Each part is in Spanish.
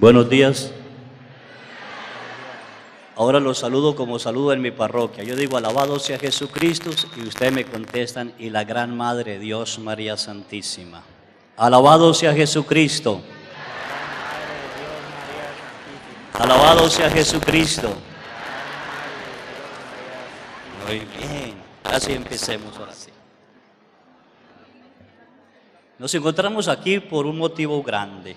Buenos días. Ahora los saludo como saludo en mi parroquia. Yo digo, alabado sea Jesucristo, y ustedes me contestan, y la gran Madre de Dios, María Santísima. Alabado sea Jesucristo. Alabado sea Jesucristo. Muy bien. Así empecemos ahora sí. Nos encontramos aquí por un motivo grande.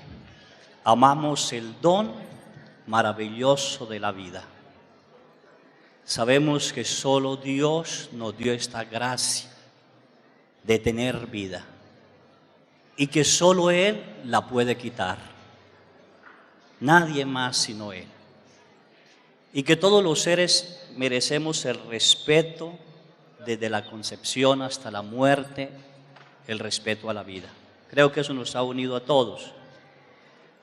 Amamos el don maravilloso de la vida. Sabemos que solo Dios nos dio esta gracia de tener vida y que solo Él la puede quitar. Nadie más sino Él. Y que todos los seres merecemos el respeto desde la concepción hasta la muerte, el respeto a la vida. Creo que eso nos ha unido a todos.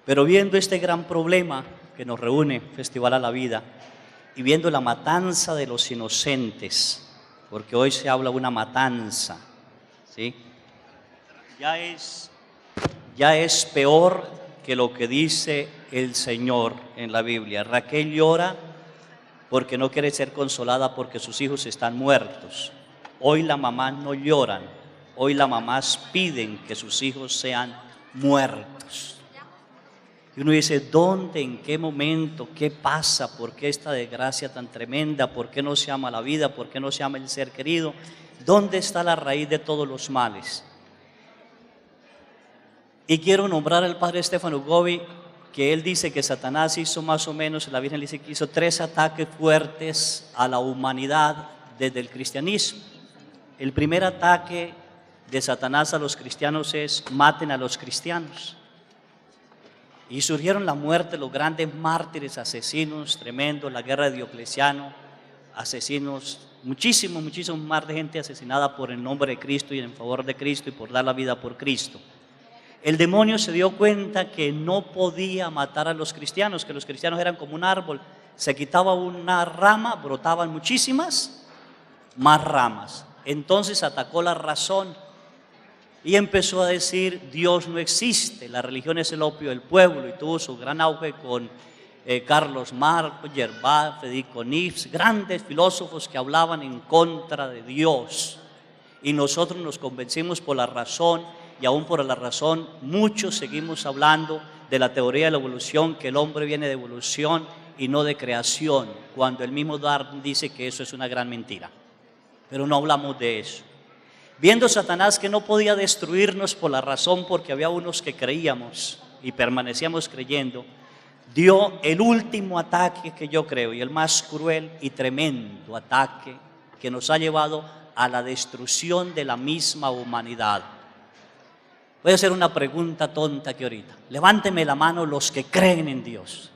Pero viendo este gran problema que nos reúne, Festival a la Vida, y viendo la matanza de los inocentes, porque hoy se habla de una matanza, ¿sí? Ya es peor que lo que dice el Señor en la Biblia. Raquel llora porque no quiere ser consolada porque sus hijos están muertos. Hoy las mamás no lloran, hoy las mamás piden que sus hijos sean muertos. Y uno dice, ¿dónde, en qué momento, qué pasa? ¿Por qué esta desgracia tan tremenda? ¿Por qué no se ama la vida? ¿Por qué no se ama el ser querido? ¿Dónde está la raíz de todos los males? Y quiero nombrar al padre Stefano Gobi, que él dice que Satanás hizo más o menos, la Virgen dice que hizo 3 ataques fuertes a la humanidad desde el cristianismo. El primer ataque de Satanás a los cristianos es: maten a los cristianos. Y surgieron la muerte, los grandes mártires, asesinos tremendos, la guerra de Diocleciano, asesinos, muchísimo más de gente asesinada por el nombre de Cristo y en favor de Cristo y por dar la vida por Cristo. El demonio se dio cuenta que no podía matar a los cristianos, que los cristianos eran como un árbol, se quitaba una rama, brotaban muchísimas más ramas. Entonces atacó la razón y empezó a decir, Dios no existe, la religión es el opio del pueblo, y tuvo su gran auge con Carlos Marx, Yerbat, Federico Nietzsche, grandes filósofos que hablaban en contra de Dios. Y nosotros nos convencimos por la razón, y aún por la razón muchos seguimos hablando de la teoría de la evolución, que el hombre viene de evolución y no de creación, cuando el mismo Darwin dice que eso es una gran mentira. Pero no hablamos de eso. Viendo Satanás que no podía destruirnos por la razón, porque había unos que creíamos y permanecíamos creyendo, dio el último ataque que yo creo, y el más cruel y tremendo ataque que nos ha llevado a la destrucción de la misma humanidad. Voy a hacer una pregunta tonta que ahorita. Levánteme la mano los que creen en Dios.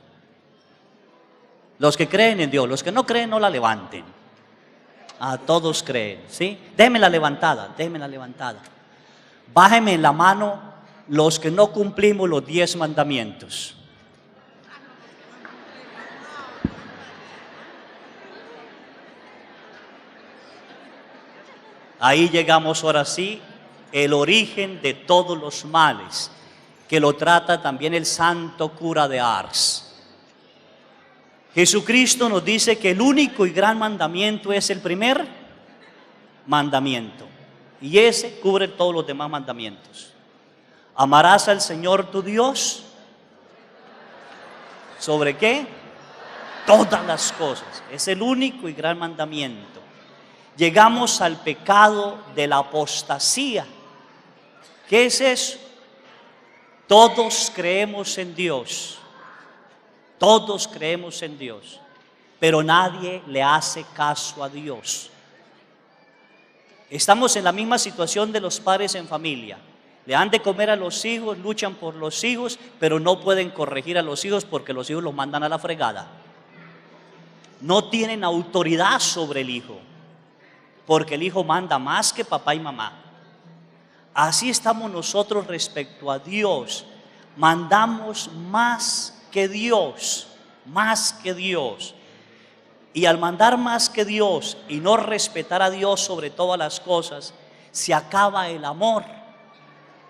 Los que creen en Dios, los que no creen no la levanten. A todos creen, ¿sí? Déjenme la levantada, déjenme la levantada. Bájenme en la mano los que no cumplimos los 10 mandamientos. Ahí llegamos ahora sí, el origen de todos los males, que lo trata también el santo cura de Ars. Jesucristo nos dice que el único y gran mandamiento es el primer mandamiento, y ese cubre todos los demás mandamientos. Amarás al Señor tu Dios. ¿Sobre qué? Todas las cosas. Es el único y gran mandamiento. Llegamos al pecado de la apostasía. ¿Qué es eso? Todos creemos en Dios. Todos creemos en Dios, pero nadie le hace caso a Dios. Estamos en la misma situación de los padres en familia. Le dan de comer a los hijos, luchan por los hijos, pero no pueden corregir a los hijos porque los hijos los mandan a la fregada. No tienen autoridad sobre el hijo, porque el hijo manda más que papá y mamá. Así estamos nosotros respecto a Dios. Mandamos más que Dios, más que Dios. Y al mandar más que Dios y no respetar a Dios sobre todas las cosas, se acaba el amor.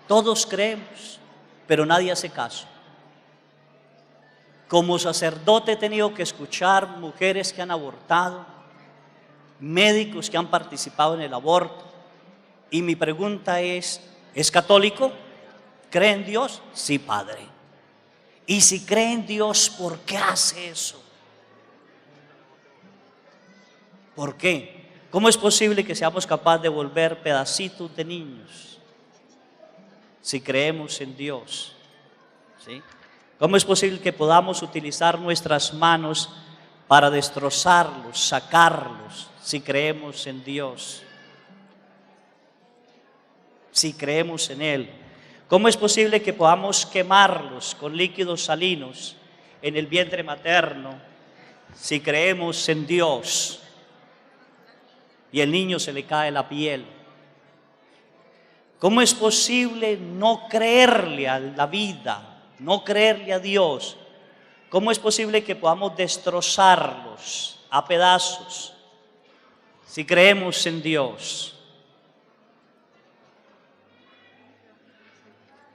Todos creemos, pero nadie hace caso. Como sacerdote he tenido que escuchar mujeres que han abortado, médicos que han participado en el aborto. Y mi pregunta ¿es católico? ¿Cree en Dios? Sí, padre. Y si cree en Dios, ¿por qué hace eso? ¿Por qué? ¿Cómo es posible que seamos capaces de volver pedacitos de niños si creemos en Dios? ¿Sí? ¿Cómo es posible que podamos utilizar nuestras manos para destrozarlos, sacarlos, si creemos en Dios? Si creemos en Él. ¿Cómo es posible que podamos quemarlos con líquidos salinos en el vientre materno si creemos en Dios? Y el niño se le cae la piel. ¿Cómo es posible no creerle a la vida, no creerle a Dios? ¿Cómo es posible que podamos destrozarlos a pedazos si creemos en Dios?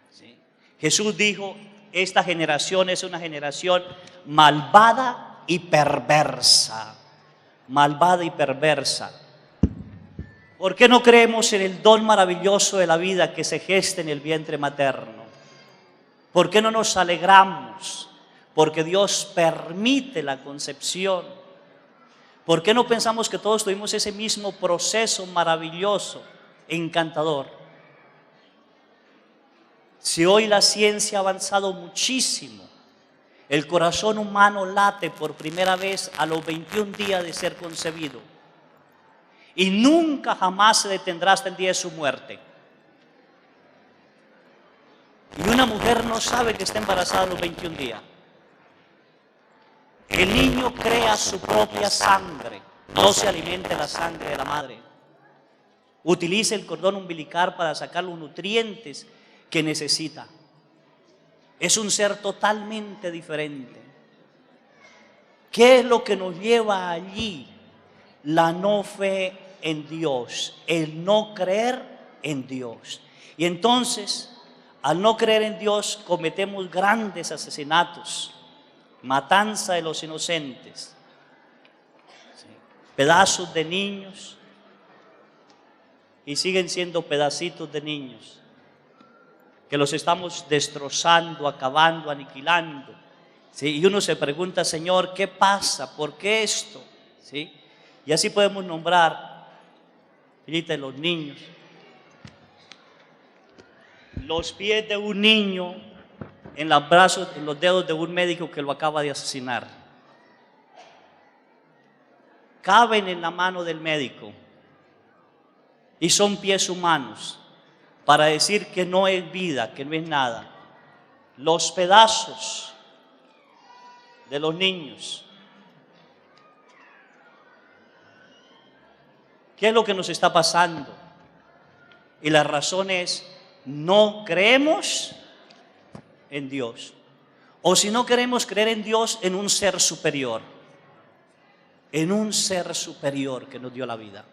¿Sí? Jesús dijo, esta generación es una generación malvada y perversa. Malvada y perversa. ¿Por qué no creemos en el don maravilloso de la vida que se gesta en el vientre materno? ¿Por qué no nos alegramos? Porque Dios permite la concepción. ¿Por qué no pensamos que todos tuvimos ese mismo proceso maravilloso, encantador? Si hoy la ciencia ha avanzado muchísimo, el corazón humano late por primera vez a los 21 días de ser concebido. Y nunca jamás se detendrá hasta el día de su muerte. Y una mujer no sabe que está embarazada a los 21 días. El niño crea su propia sangre, no se alimenta de la sangre de la madre. Utiliza el cordón umbilical para sacar los nutrientes que necesita. Es un ser totalmente diferente. ¿Qué es lo que nos lleva allí? La no fe en Dios, el no creer en Dios. Y entonces, al no creer en Dios, cometemos grandes asesinatos, matanza de los inocentes, ¿sí? Pedazos de niños, y siguen siendo pedacitos de niños, que los estamos destrozando, acabando, aniquilando, ¿sí? Y uno se pregunta, Señor, ¿qué pasa? ¿Por qué esto? ¿Sí? Y así podemos nombrar, fíjate, los niños. Los pies de un niño en los brazos, en los dedos de un médico que lo acaba de asesinar. Caben en la mano del médico y son pies humanos para decir que no es vida, que no es nada. Los pedazos de los niños. ¿Qué es lo que nos está pasando? Y la razón es, no creemos en Dios. O si no queremos creer en Dios, en un ser superior. En un ser superior que nos dio la vida.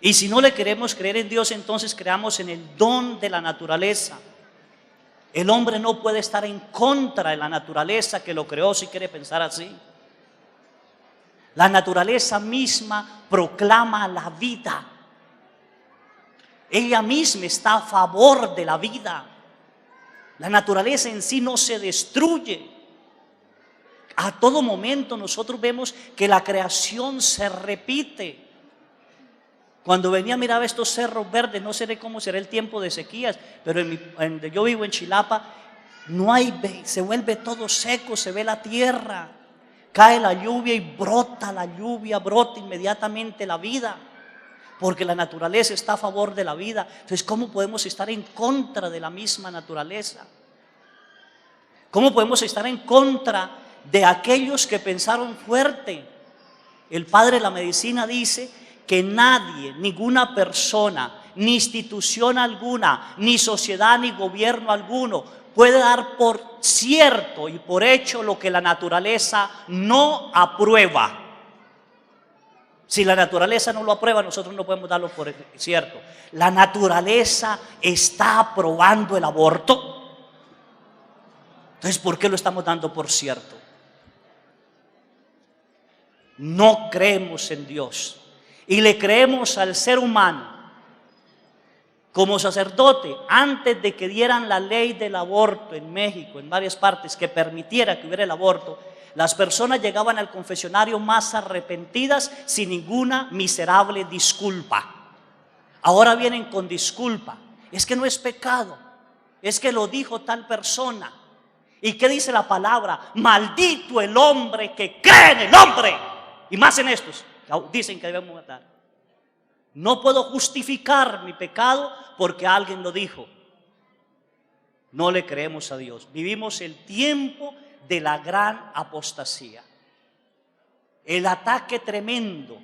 Y si no le queremos creer en Dios, entonces creamos en el don de la naturaleza. El hombre no puede estar en contra de la naturaleza que lo creó si quiere pensar así. La naturaleza misma proclama la vida. Ella misma está a favor de la vida. La naturaleza en sí no se destruye. A todo momento nosotros vemos que la creación se repite. Cuando venía, miraba estos cerros verdes, no sé cómo será el tiempo de sequías, pero yo vivo en Chilapa, no hay, se vuelve todo seco, se ve la tierra. Cae la lluvia y brota la lluvia, brota inmediatamente la vida, porque la naturaleza está a favor de la vida. Entonces, ¿cómo podemos estar en contra de la misma naturaleza? ¿Cómo podemos estar en contra de aquellos que pensaron fuerte? El padre de la medicina dice que nadie, ninguna persona, ni institución alguna, ni sociedad, ni gobierno alguno puede dar por cierto y por hecho lo que la naturaleza no aprueba. Si la naturaleza no lo aprueba, nosotros no podemos darlo por cierto. La naturaleza está aprobando el aborto. Entonces, ¿por qué lo estamos dando por cierto? no creemos en Dios y le creemos al ser humano. Como sacerdote, antes de que dieran la ley del aborto en México, en varias partes, que permitiera que hubiera el aborto, las personas llegaban al confesionario más arrepentidas sin ninguna miserable disculpa. Ahora vienen con disculpa. Es que no es pecado, es que lo dijo tal persona. ¿Y qué dice la palabra? Maldito el hombre que cree en el hombre. Y más en estos, dicen que debemos matar. No puedo justificar mi pecado porque alguien lo dijo. No le creemos a Dios. Vivimos el tiempo de la gran apostasía. El ataque tremendo,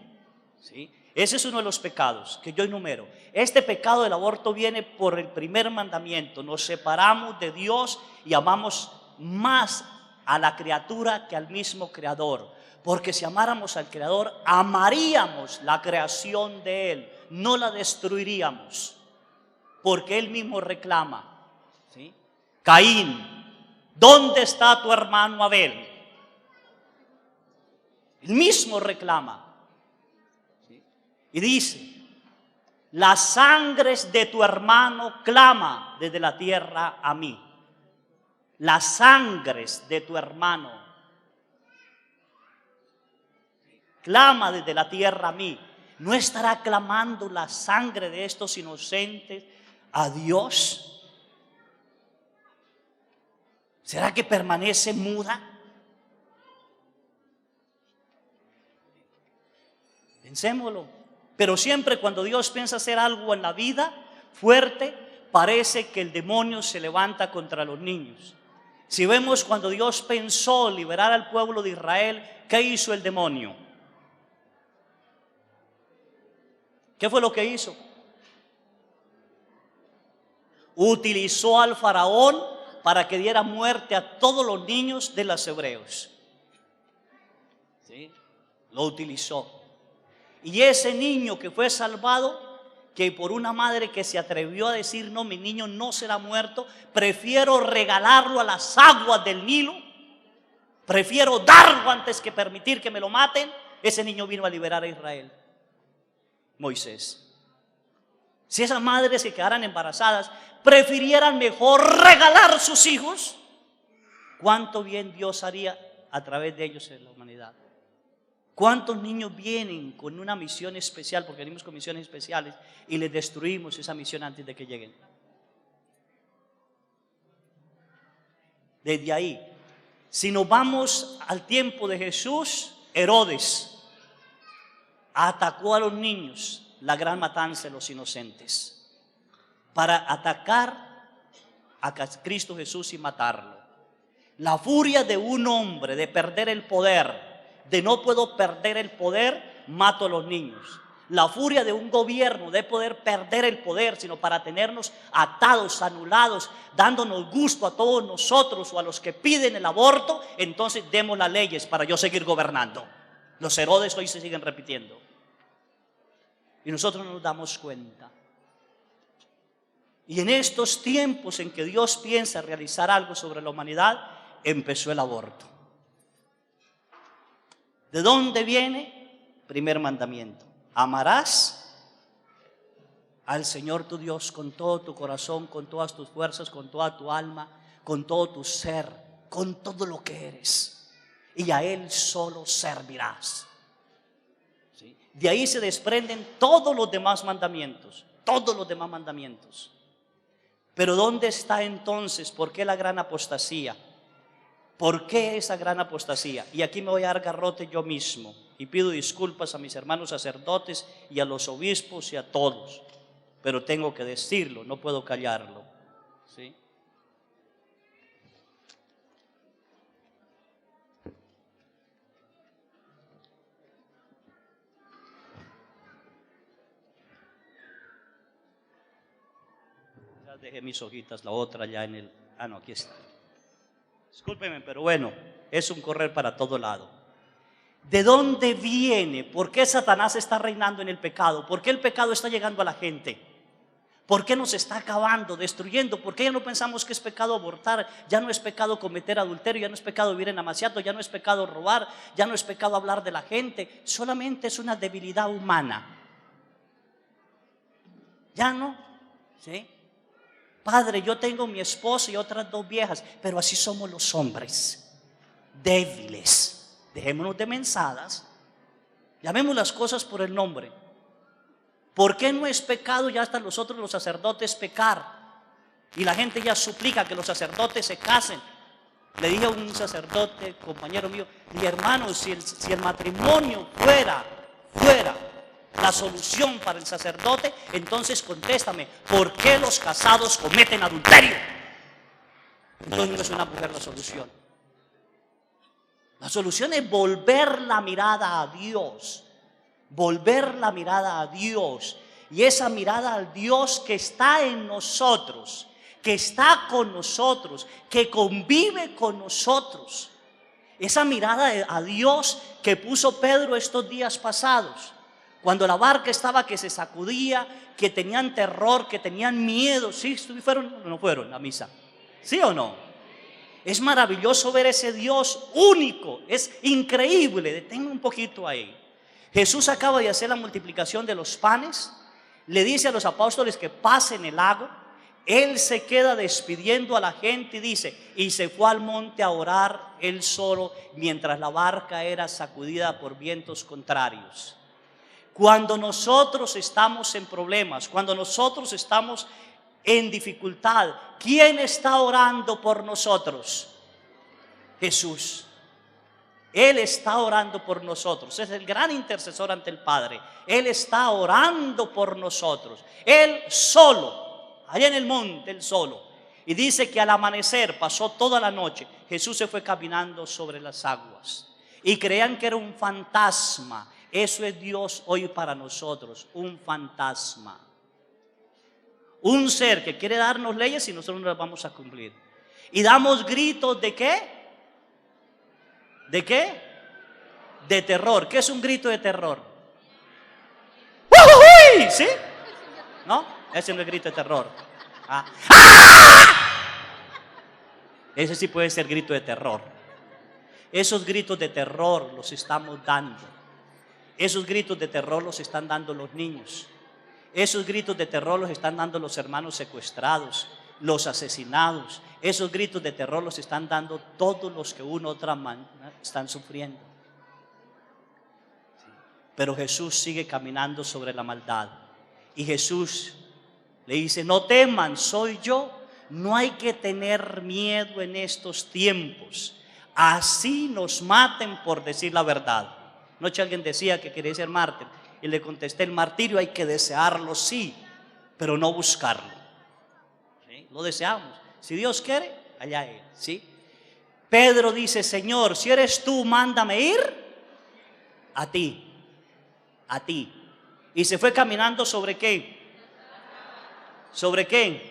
¿sí? Ese es uno de los pecados que yo enumero. Este pecado del aborto viene por el primer mandamiento. Nos separamos de Dios y amamos más a la criatura que al mismo Creador. Porque si amáramos al Creador, amaríamos la creación de Él, no la destruiríamos. Porque Él mismo reclama, ¿sí? Caín, ¿dónde está tu hermano Abel? Él mismo reclama, ¿sí? Y dice, las sangres de tu hermano clama desde la tierra a mí. Las sangres de tu hermano clama desde la tierra a mí. ¿No estará clamando la sangre de estos inocentes a Dios? ¿Será que permanece muda? Pensémoslo. Pero siempre cuando Dios piensa hacer algo en la vida fuerte, parece que el demonio se levanta contra los niños. Si vemos cuando Dios pensó liberar al pueblo de Israel, ¿qué hizo el demonio? ¿Qué fue lo que hizo? Utilizó al faraón para que diera muerte a todos los niños de los hebreos. ¿Sí? Lo utilizó. Y ese niño que fue salvado, que por una madre que se atrevió a decir, no, mi niño no será muerto, prefiero regalarlo a las aguas del Nilo, prefiero darlo antes que permitir que me lo maten. Ese niño vino a liberar a Israel. Moisés. Si esas madres que quedaran embarazadas prefirieran mejor regalar sus hijos, ¿cuánto bien Dios haría a través de ellos en la humanidad? ¿Cuántos niños vienen con una misión especial? Porque venimos con misiones especiales y les destruimos esa misión antes de que lleguen. Desde ahí, si nos vamos al tiempo de Jesús, Herodes atacó a los niños, la gran matanza de los inocentes, para atacar a Cristo Jesús y matarlo. La furia de un hombre de perder el poder, de no puedo perder el poder, mato a los niños. La furia de un gobierno de poder perder el poder, sino para tenernos atados, anulados, dándonos gusto a todos nosotros o a los que piden el aborto, entonces demos las leyes para yo seguir gobernando. Los Herodes hoy se siguen repitiendo. Y nosotros no nos damos cuenta. Y en estos tiempos en que Dios piensa realizar algo sobre la humanidad, empezó el aborto. ¿De dónde viene? Primer mandamiento. Amarás al Señor tu Dios con todo tu corazón, con todas tus fuerzas, con toda tu alma, con todo tu ser, con todo lo que eres. Y a Él solo servirás. ¿Sí? De ahí se desprenden todos los demás mandamientos. Todos los demás mandamientos. Pero ¿dónde está entonces? ¿Por qué la gran apostasía? ¿Por qué esa gran apostasía? Y aquí me voy a dar garrote yo mismo. Y pido disculpas a mis hermanos sacerdotes y a los obispos y a todos. Pero tengo que decirlo, no puedo callarlo. ¿Sí? Ya dejé mis hojitas, la otra ya en el... Ah, no, aquí está. Discúlpeme, pero bueno, es un correr para todo lado. ¿De dónde viene? ¿Por qué Satanás está reinando en el pecado? ¿Por qué el pecado está llegando a la gente? ¿Por qué nos está acabando, destruyendo? ¿Por qué ya no pensamos que es pecado abortar? Ya no es pecado cometer adulterio, ya no es pecado vivir en amaciato, ya no es pecado robar, ya no es pecado hablar de la gente. Solamente es una debilidad humana. Ya no, ¿sí? Padre, yo tengo mi esposa y otras 2 viejas, pero así somos los hombres, débiles. Dejémonos de mensadas, llamemos las cosas por el nombre. ¿Por qué no es pecado ya hasta nosotros los sacerdotes pecar? Y la gente ya suplica que los sacerdotes se casen. Le dije a un sacerdote, compañero mío, mi hermano, si el matrimonio fuera la solución para el sacerdote, entonces contéstame, ¿por qué los casados cometen adulterio? Entonces no es una mujer la solución. La solución es volver la mirada a Dios. Volver la mirada a Dios. Y esa mirada al Dios que está en nosotros, que está con nosotros, que convive con nosotros. Esa mirada a Dios que puso Pedro estos días pasados, cuando la barca estaba que se sacudía, que tenían terror, que tenían miedo. ¿Sí fueron o no fueron a misa? ¿Sí o no? Es maravilloso ver ese Dios único, es increíble. Detenme un poquito ahí. Jesús acaba de hacer la multiplicación de los panes, le dice a los apóstoles que pasen el lago. Él se queda despidiendo a la gente y dice, y se fue al monte a orar él solo, mientras la barca era sacudida por vientos contrarios. Cuando nosotros estamos en problemas, cuando nosotros estamos en dificultad, ¿quién está orando por nosotros? Jesús. Él está orando por nosotros, es el gran intercesor ante el Padre. Él está orando por nosotros, Él solo, allá en el monte, Él solo. Y dice que al amanecer, pasó toda la noche, Jesús se fue caminando sobre las aguas. Y creían que era un fantasma. Eso es Dios hoy para nosotros, un fantasma. Un ser que quiere darnos leyes y nosotros no las vamos a cumplir. Y damos gritos ¿de qué? ¿De qué? De terror. ¿Qué es un grito de terror? ¡Uy! ¿Sí? ¿No? Ese no es grito de terror. ¡Ah! Ese sí puede ser grito de terror. Esos gritos de terror los estamos dando. Esos gritos de terror los están dando los niños. Esos gritos de terror los están dando los hermanos secuestrados, los asesinados. Esos gritos de terror los están dando todos los que una u otra manera están sufriendo. Pero Jesús sigue caminando sobre la maldad. Y Jesús le dice, no teman, soy yo. No hay que tener miedo en estos tiempos. Así nos maten por decir la verdad. Anoche alguien decía que quería ser mártir. Y le contesté, el martirio hay que desearlo, sí, pero no buscarlo. ¿Sí? Lo deseamos. Si Dios quiere, allá Él. ¿Sí? Pedro dice, Señor, si eres tú, mándame ir a ti. A ti. Y se fue caminando sobre qué. ¿Sobre qué?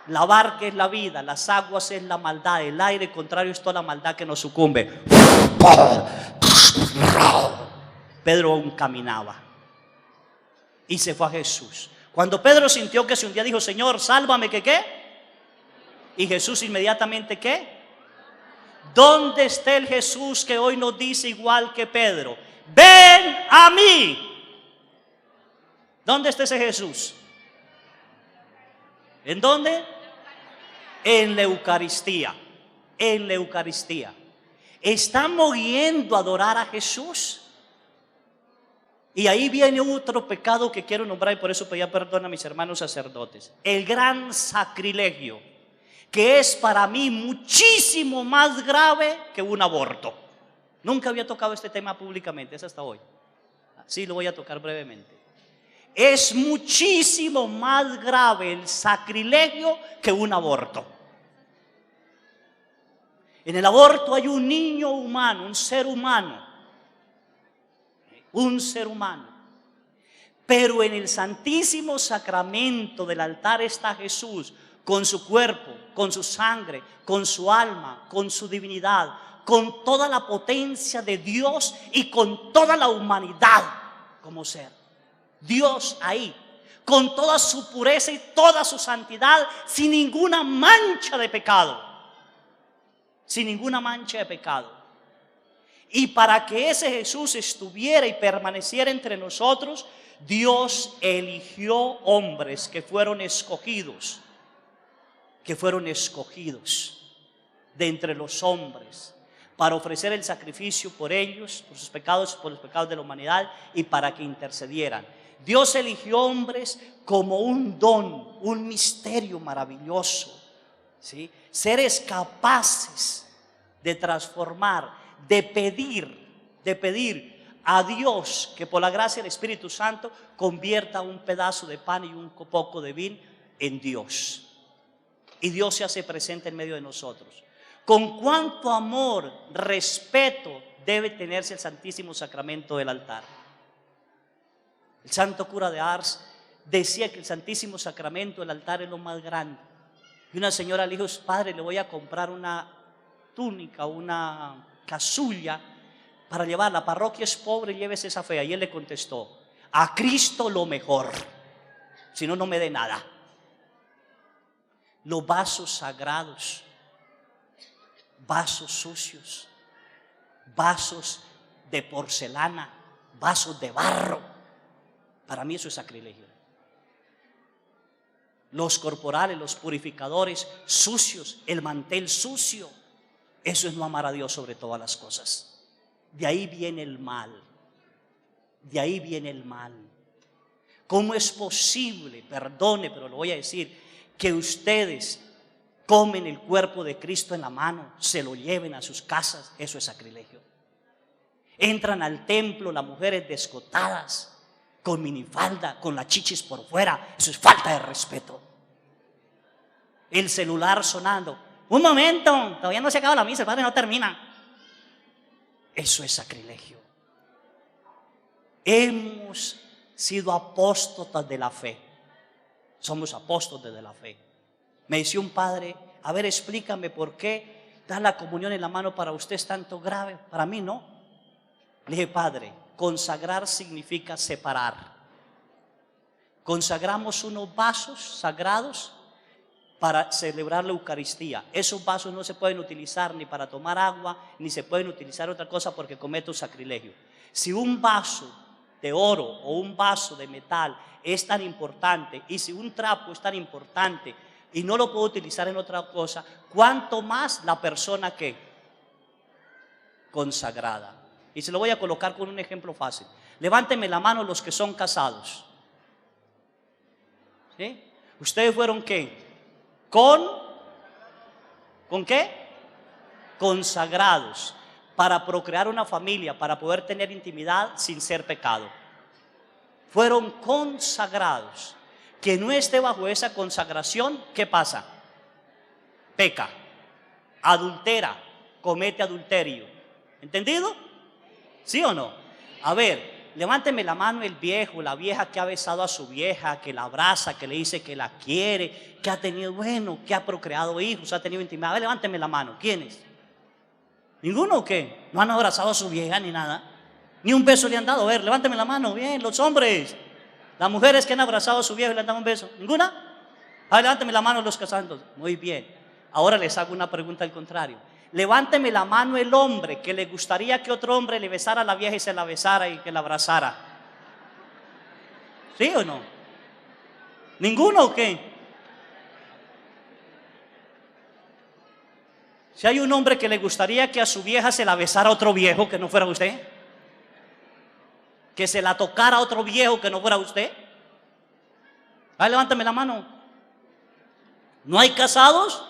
La barca es la vida, las aguas es la maldad, el aire contrario es toda la maldad que nos sucumbe. Pedro aún caminaba y se fue a Jesús. Cuando Pedro sintió que se hundía, dijo, Señor, sálvame, ¿que qué? Y Jesús inmediatamente, ¿qué? ¿Dónde está el Jesús que hoy nos dice igual que Pedro? Ven a mí. ¿Dónde está ese Jesús? ¿En dónde? En la Eucaristía. En la Eucaristía. Estamos yendo a adorar a Jesús. Y ahí viene otro pecado que quiero nombrar y por eso pedía perdón a mis hermanos sacerdotes. El gran sacrilegio, que es para mí muchísimo más grave que un aborto. Nunca había tocado este tema públicamente, es hasta hoy. Sí, lo voy a tocar brevemente. Es muchísimo más grave el sacrilegio que un aborto. En el aborto hay un niño humano, un ser humano. Un ser humano. Pero en el santísimo sacramento del altar está Jesús con su cuerpo, con su sangre, con su alma, con su divinidad, con toda la potencia de Dios y con toda la humanidad como ser. Dios ahí. con toda su pureza y toda su santidad, sin ninguna mancha de pecado. Sin ninguna mancha de pecado. Y para que ese Jesús estuviera y permaneciera entre nosotros, Dios eligió hombres que fueron escogidos de entre los hombres, para ofrecer el sacrificio por ellos, por sus pecados, por los pecados de la humanidad, y para que intercedieran. Dios eligió hombres como un don, un misterio maravilloso, ¿sí? Seres capaces de transformar, de pedir a Dios que por la gracia del Espíritu Santo convierta un pedazo de pan y un poco de vino en Dios. Y Dios se hace presente en medio de nosotros. Con cuánto amor, respeto debe tenerse el Santísimo Sacramento del altar. El santo cura de Ars decía que el Santísimo Sacramento del altar es lo más grande. Y una señora le dijo: padre, le voy a comprar una túnica, una casulla para llevar. La parroquia es pobre, llévese esa fea. Y él le contestó: a Cristo lo mejor, si no, no me dé nada. Los vasos sagrados, vasos sucios, vasos de porcelana, vasos de barro, para mí eso es sacrilegio. Los corporales, los purificadores sucios, el mantel sucio, eso es no amar a Dios sobre todas las cosas. De ahí viene el mal. De ahí viene el mal. ¿Cómo es posible, perdone, pero lo voy a decir, que ustedes comen el cuerpo de Cristo en la mano, se lo lleven a sus casas? Eso es sacrilegio. Entran al templo las mujeres descotadas, con minifalda, con las chichis por fuera. Eso es falta de respeto. El celular sonando. Un momento, todavía no se acaba la misa, el padre no termina. Eso es sacrilegio. Hemos sido apóstotas de la fe. Somos apóstoles de la fe. Me decía un padre: a ver, explícame por qué dar la comunión en la mano para usted es tanto grave, para mí no. Le dije: padre, consagrar significa separar. Consagramos unos vasos sagrados para celebrar la Eucaristía. Esos vasos no se pueden utilizar ni para tomar agua, ni se pueden utilizar otra cosa, porque cometo sacrilegio. Si un vaso de oro o un vaso de metal es tan importante, y si un trapo es tan importante y no lo puedo utilizar en otra cosa, ¿cuánto más la persona que consagrada? Y se lo voy a colocar con un ejemplo fácil. Levánteme la mano los que son casados. ¿Sí? ¿Ustedes fueron qué? ¿Con qué? Consagrados, para procrear una familia, para poder tener intimidad sin ser pecado. Fueron consagrados. Que no esté bajo esa consagración, ¿qué pasa? Peca, adultera, comete adulterio. ¿Entendido? ¿Sí o no? A ver, levánteme la mano el viejo, la vieja que ha besado a su vieja, que la abraza, que le dice que la quiere, que ha tenido, bueno, que ha procreado hijos, ha tenido intimidad. A ver, levánteme la mano. ¿Quiénes? ¿Ninguno o qué? No han abrazado a su vieja ni nada. Ni un beso le han dado. A ver, levánteme la mano. Bien, los hombres. Las mujeres que han abrazado a su vieja y le han dado un beso. ¿Ninguna? A ver, levánteme la mano los casados. Muy bien. Ahora les hago una pregunta al contrario. Levánteme la mano el hombre que le gustaría que otro hombre le besara a la vieja y se la besara y que la abrazara. ¿Sí o no? ¿Ninguno o qué? Si hay un hombre que le gustaría que a su vieja se la besara a otro viejo que no fuera usted, que se la tocara a otro viejo que no fuera usted, ahí levántame la mano. ¿No hay casados?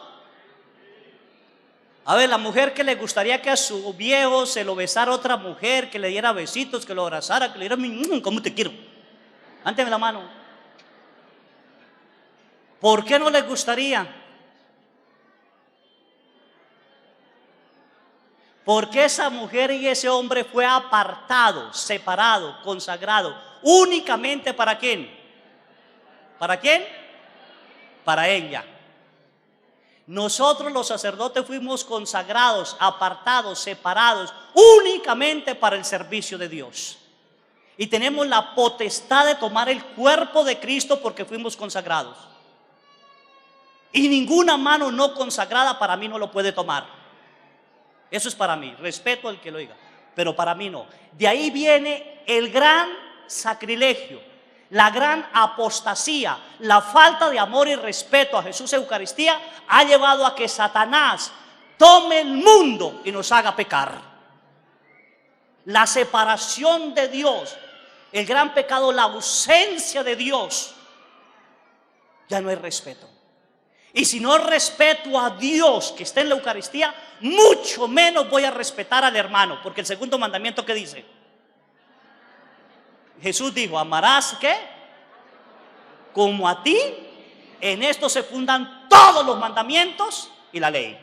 A ver, la mujer que le gustaría que a su viejo se lo besara a otra mujer, que le diera besitos, que lo abrazara, que le diera ¿cómo te quiero? Levántame la mano. ¿Por qué no le gustaría? Porque esa mujer y ese hombre fue apartado, separado, consagrado, únicamente ¿para quién? ¿Para quién? Para ella. Nosotros los sacerdotes fuimos consagrados, apartados, separados, únicamente para el servicio de Dios. Y tenemos la potestad de tomar el cuerpo de Cristo porque fuimos consagrados. Y ninguna mano no consagrada para mí no lo puede tomar. Eso es para mí, respeto al que lo diga, pero para mí no. De ahí viene el gran sacrilegio, la gran apostasía, la falta de amor y respeto a Jesús Eucaristía ha llevado a que Satanás tome el mundo y nos haga pecar. La separación de Dios, el gran pecado, la ausencia de Dios, ya no hay respeto. Y si no respeto a Dios que está en la Eucaristía, mucho menos voy a respetar al hermano. Porque el segundo mandamiento, ¿qué dice? Jesús dijo, amarás ¿qué? Como a ti. En esto se fundan todos los mandamientos y la ley.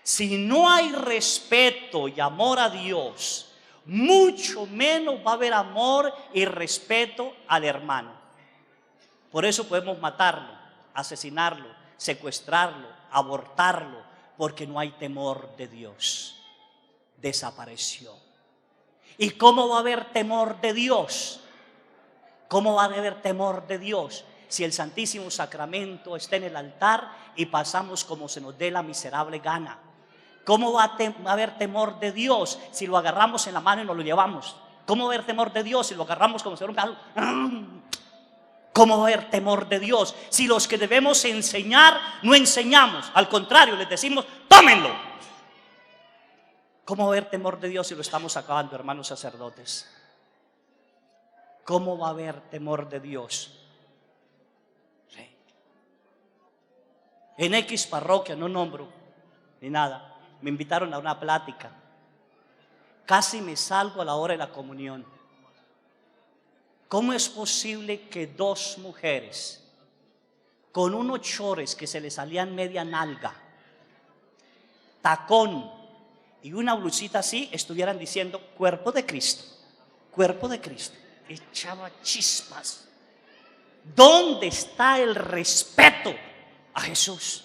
Si no hay respeto y amor a Dios, mucho menos va a haber amor y respeto al hermano. Por eso podemos matarlo, asesinarlo, secuestrarlo, abortarlo, porque no hay temor de Dios. Desapareció. ¿Y cómo va a haber temor de Dios? ¿Cómo va a haber temor de Dios si el Santísimo Sacramento está en el altar y pasamos como se nos dé la miserable gana? ¿Cómo va a haber temor de Dios si lo agarramos en la mano y nos lo llevamos? ¿Cómo va a haber temor de Dios si lo agarramos como si fuera un palo? ¿Cómo va a haber temor de Dios si los que debemos enseñar no enseñamos? Al contrario, les decimos, tómenlo. ¿Cómo va a haber temor de Dios si lo estamos acabando, hermanos sacerdotes? ¿Cómo va a haber temor de Dios? Sí. En X parroquia, no nombro ni nada, me invitaron a una plática. Casi me salgo a la hora de la comunión. ¿Cómo es posible que dos mujeres con unos chores que se les salían media nalga, tacón y una blusita así estuvieran diciendo cuerpo de Cristo, cuerpo de Cristo? Echaba chispas. ¿Dónde está el respeto a Jesús?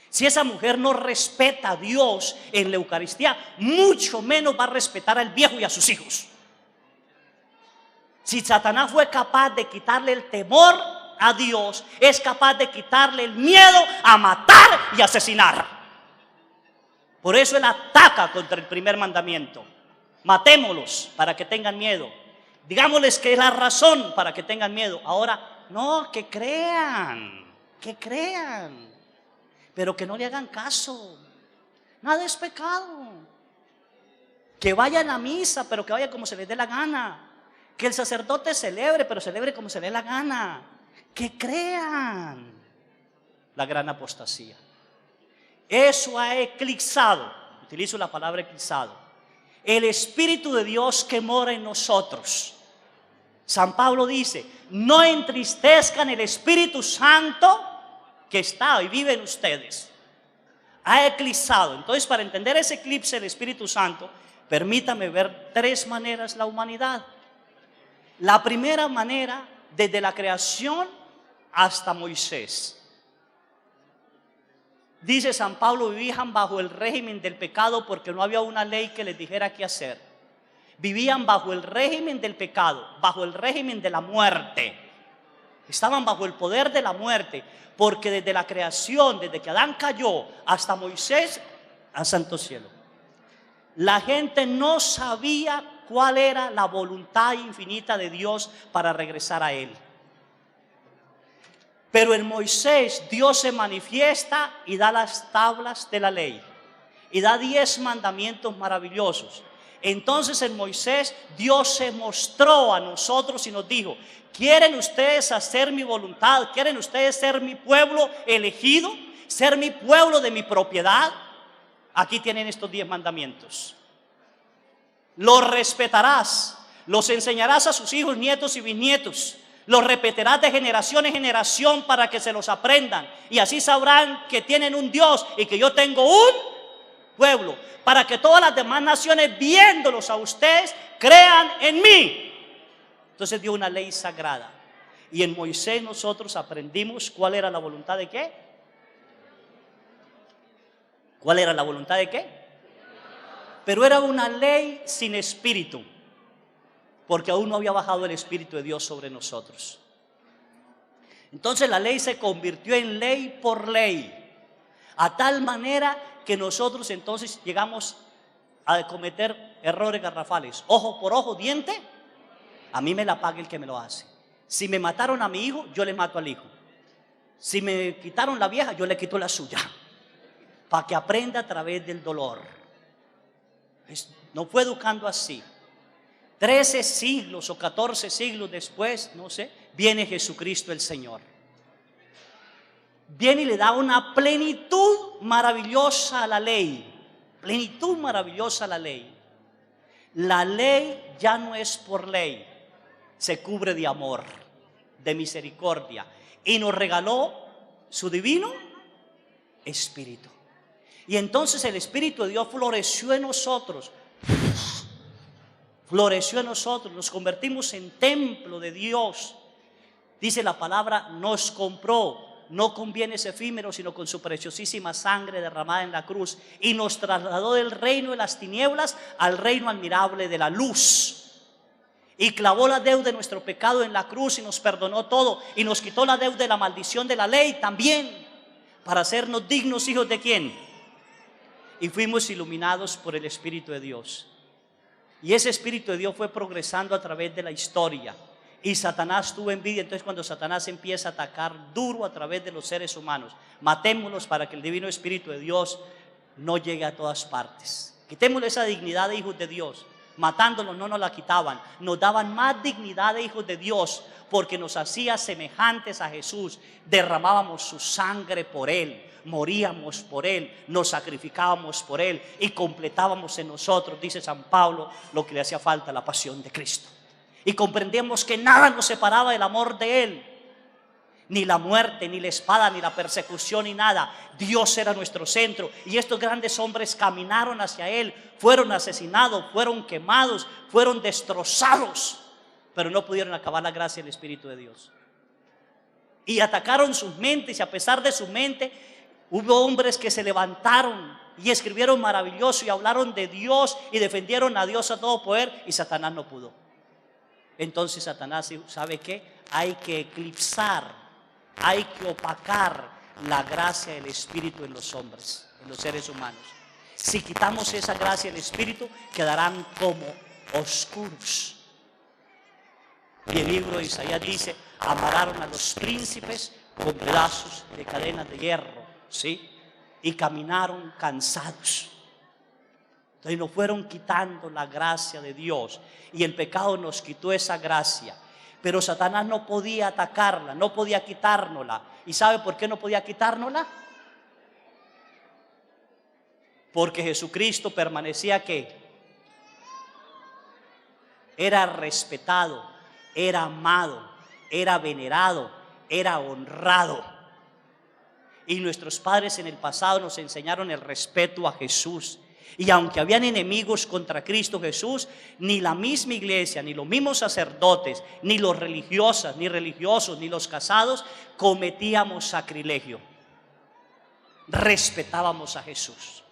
Si esa mujer no respeta a Dios en la Eucaristía, mucho menos va a respetar al viejo y a sus hijos. Si Satanás fue capaz de quitarle el temor a Dios, es capaz de quitarle el miedo a matar y asesinar. Por eso él ataca contra el primer mandamiento. Matémoslos para que tengan miedo. Digámosles que es la razón para que tengan miedo. Ahora, no, que crean, pero que no le hagan caso. Nada es pecado. Que vayan a misa, pero que vayan como se les dé la gana. Que el sacerdote celebre, pero celebre como se le dé la gana. Que crean. La gran apostasía. Eso ha eclipsado, utilizo la palabra eclipsado, el Espíritu de Dios que mora en nosotros. San Pablo dice, no entristezcan el Espíritu Santo que está y vive en ustedes. Ha eclipsado. Entonces, para entender ese eclipse del Espíritu Santo, permítame ver tres maneras la humanidad. La primera manera, desde la creación hasta Moisés. Dice San Pablo, vivían bajo el régimen del pecado porque no había una ley que les dijera qué hacer. Vivían bajo el régimen del pecado, bajo el régimen de la muerte. Estaban bajo el poder de la muerte, porque desde la creación, desde que Adán cayó hasta Moisés, a santo cielo, la gente no sabía cuál era la voluntad infinita de Dios para regresar a Él. Pero en Moisés Dios se manifiesta y da las tablas de la ley y da 10 mandamientos maravillosos. Entonces en Moisés Dios se mostró a nosotros y nos dijo, ¿quieren ustedes hacer mi voluntad? ¿Quieren ustedes ser mi pueblo elegido? ¿Ser mi pueblo de mi propiedad? Aquí tienen estos 10 mandamientos. Los respetarás, los enseñarás a sus hijos, nietos y bisnietos. Los repetirás de generación en generación para que se los aprendan. Y así sabrán que tienen un Dios y que yo tengo un pueblo. Para que todas las demás naciones, viéndolos a ustedes, crean en mí. Entonces dio una ley sagrada. Y en Moisés nosotros aprendimos cuál era la voluntad de qué. ¿Cuál era la voluntad de qué? Pero era una ley sin espíritu. porque aún no había bajado el Espíritu de Dios sobre nosotros. Entonces la ley se convirtió en ley por ley, a tal manera que nosotros entonces llegamos a cometer errores garrafales. Ojo por ojo, diente, a mí me la paga el que me lo hace. Si me mataron a mi hijo, yo le mato al hijo. Si me quitaron la vieja, yo le quito la suya, para que aprenda a través del dolor. No fue educando así. 13 siglos o 14 siglos después, no sé, viene Jesucristo el Señor. Viene y le da una plenitud maravillosa a la ley. Plenitud maravillosa a la ley. La ley ya no es por ley, se cubre de amor, de misericordia, y nos regaló su divino Espíritu. Y entonces el Espíritu de Dios floreció en nosotros. Floreció en nosotros, nos convertimos en templo de Dios. Dice la palabra, nos compró, no con bienes efímeros, sino con su preciosísima sangre derramada en la cruz, y nos trasladó del reino de las tinieblas al reino admirable de la luz. Y clavó la deuda de nuestro pecado en la cruz y nos perdonó todo, y nos quitó la deuda de la maldición de la ley también, para hacernos dignos hijos de ¿quién? Y fuimos iluminados por el Espíritu de Dios. Y ese Espíritu de Dios fue progresando a través de la historia. Y Satanás tuvo envidia. Entonces cuando Satanás empieza a atacar duro a través de los seres humanos, matémoslos para que el divino Espíritu de Dios no llegue a todas partes. Quitémosle esa dignidad de hijos de Dios. Matándolos no nos la quitaban, nos daban más dignidad de hijos de Dios, porque nos hacía semejantes a Jesús. Derramábamos su sangre por Él, moríamos por Él, nos sacrificábamos por Él y completábamos en nosotros, dice San Pablo, lo que le hacía falta, la pasión de Cristo. Y comprendíamos que nada nos separaba del amor de Él, ni la muerte, ni la espada, ni la persecución, ni nada. Dios era nuestro centro, y estos grandes hombres caminaron hacia Él, fueron asesinados, fueron quemados, fueron destrozados, pero no pudieron acabar la gracia del Espíritu de Dios. Y atacaron sus mentes, y a pesar de su mente, hubo hombres que se levantaron y escribieron maravilloso y hablaron de Dios y defendieron a Dios a todo poder, y Satanás no pudo. Entonces Satanás, ¿sabe qué? Hay que eclipsar, hay que opacar la gracia del Espíritu en los hombres, en los seres humanos. Si quitamos esa gracia del Espíritu, quedarán como oscuros. Y el libro de Isaías dice, amarraron a los príncipes con pedazos de cadenas de hierro, ¿sí? Y caminaron cansados. Entonces nos fueron quitando la gracia de Dios, y el pecado nos quitó esa gracia. Pero Satanás no podía atacarla, no podía quitárnosla. ¿Y sabe por qué no podía quitárnosla? Porque Jesucristo permanecía ¿qué? Era respetado, era amado, era venerado, era honrado. Y nuestros padres en el pasado nos enseñaron el respeto a Jesús. Y aunque habían enemigos contra Cristo Jesús, ni la misma iglesia, ni los mismos sacerdotes, ni los religiosas, ni religiosos, ni los casados cometíamos sacrilegio. Respetábamos a Jesús.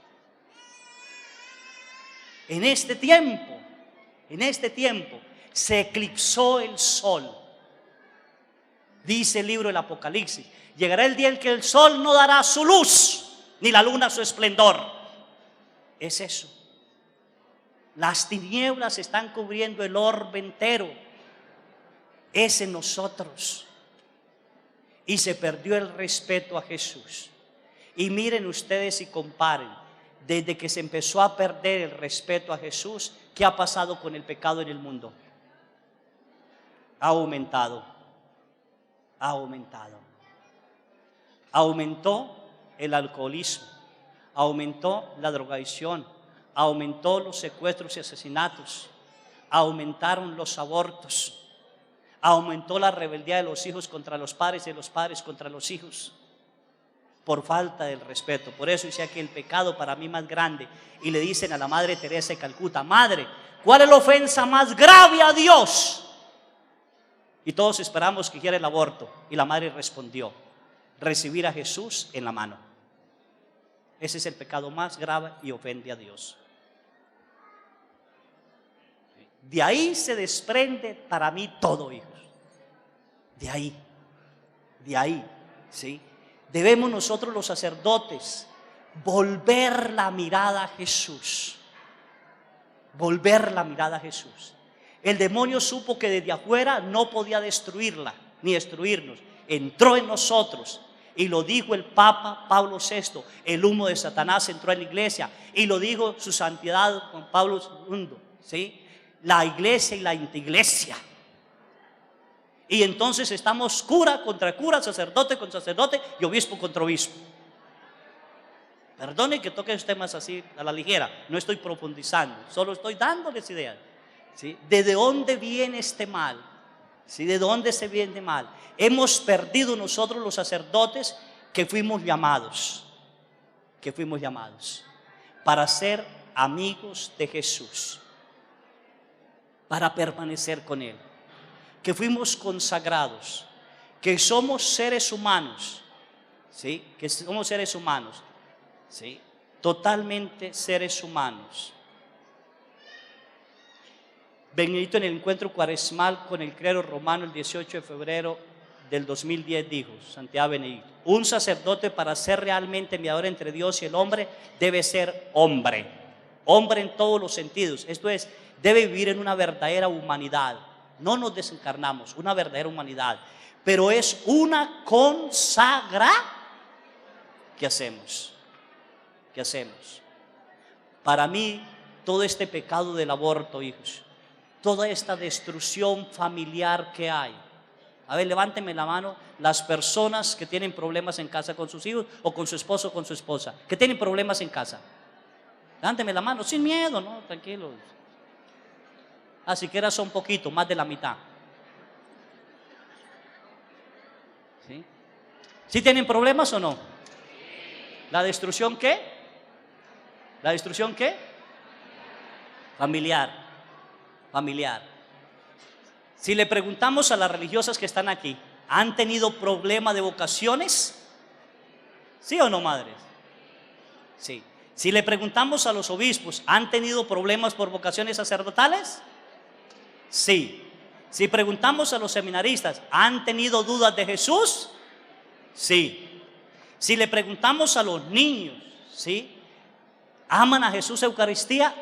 En este tiempo se eclipsó el sol. Dice el libro del Apocalipsis, llegará el día en que el sol no dará su luz, ni la luna su esplendor. Es eso. Las tinieblas están cubriendo el orbe entero. Es en nosotros. Y se perdió el respeto a Jesús. Y miren ustedes y comparen. Desde que se empezó a perder el respeto a Jesús, ¿qué ha pasado con el pecado en el mundo? Ha aumentado. Ha aumentado. Aumentó el alcoholismo. Aumentó la drogadicción, aumentó los secuestros y asesinatos, aumentaron los abortos, aumentó la rebeldía de los hijos contra los padres y de los padres contra los hijos, por falta del respeto. Por eso decía que el pecado para mí más grande, y le dicen a la Madre Teresa de Calcuta, Madre, ¿cuál es la ofensa más grave a Dios? Y todos esperamos que quiera el aborto, y la Madre respondió, recibir a Jesús en la mano. Ese es el pecado más grave y ofende a Dios. De ahí se desprende para mí todo, hijos. De ahí, ¿sí? Debemos nosotros los sacerdotes volver la mirada a Jesús. Volver la mirada a Jesús. El demonio supo que desde afuera no podía destruirla, ni destruirnos. Entró en nosotros. Y lo dijo el Papa Pablo VI, el humo de Satanás entró en la iglesia. Y lo dijo su santidad Juan Pablo II, ¿sí? La iglesia y la antiiglesia. Y entonces estamos cura contra cura, sacerdote contra sacerdote y obispo contra obispo. Perdone que toque los temas así a la ligera, no estoy profundizando, solo estoy dándoles ideas, ¿sí? ¿De dónde viene este mal? ¿Sí? ¿De dónde se viene mal? Hemos perdido nosotros los sacerdotes que fuimos llamados para ser amigos de Jesús, para permanecer con Él, que fuimos consagrados, que somos seres humanos, ¿sí? Que somos seres humanos, ¿sí? Totalmente seres humanos. Benedicto, en el encuentro cuaresmal con el clero romano el 18 de febrero del 2010 dijo, Santiago Benedicto: un sacerdote, para ser realmente mediador entre Dios y el hombre, debe ser hombre en todos los sentidos. Esto es, debe vivir en una verdadera humanidad. No nos desencarnamos, una verdadera humanidad, pero es una consagra. ¿Qué hacemos? Para mí, todo este pecado del aborto, hijos, toda esta destrucción familiar que hay. A ver, levánteme la mano las personas que tienen problemas en casa con sus hijos, o con su esposo o con su esposa, que tienen problemas en casa. Levánteme la mano, sin miedo, ¿no? Tranquilos. Siquiera son poquito, más de la mitad. ¿Sí? ¿Sí tienen problemas o no? ¿La destrucción qué? ¿La destrucción qué? Familiar. Si le preguntamos a las religiosas que están aquí, ¿han tenido problema de vocaciones? ¿Sí o no, madres? Sí. Si le preguntamos a los obispos, ¿han tenido problemas por vocaciones sacerdotales? Sí. Si preguntamos a los seminaristas, ¿han tenido dudas de Jesús? Sí. Si le preguntamos a los niños, ¿sí?, ¿aman a Jesús Eucaristía?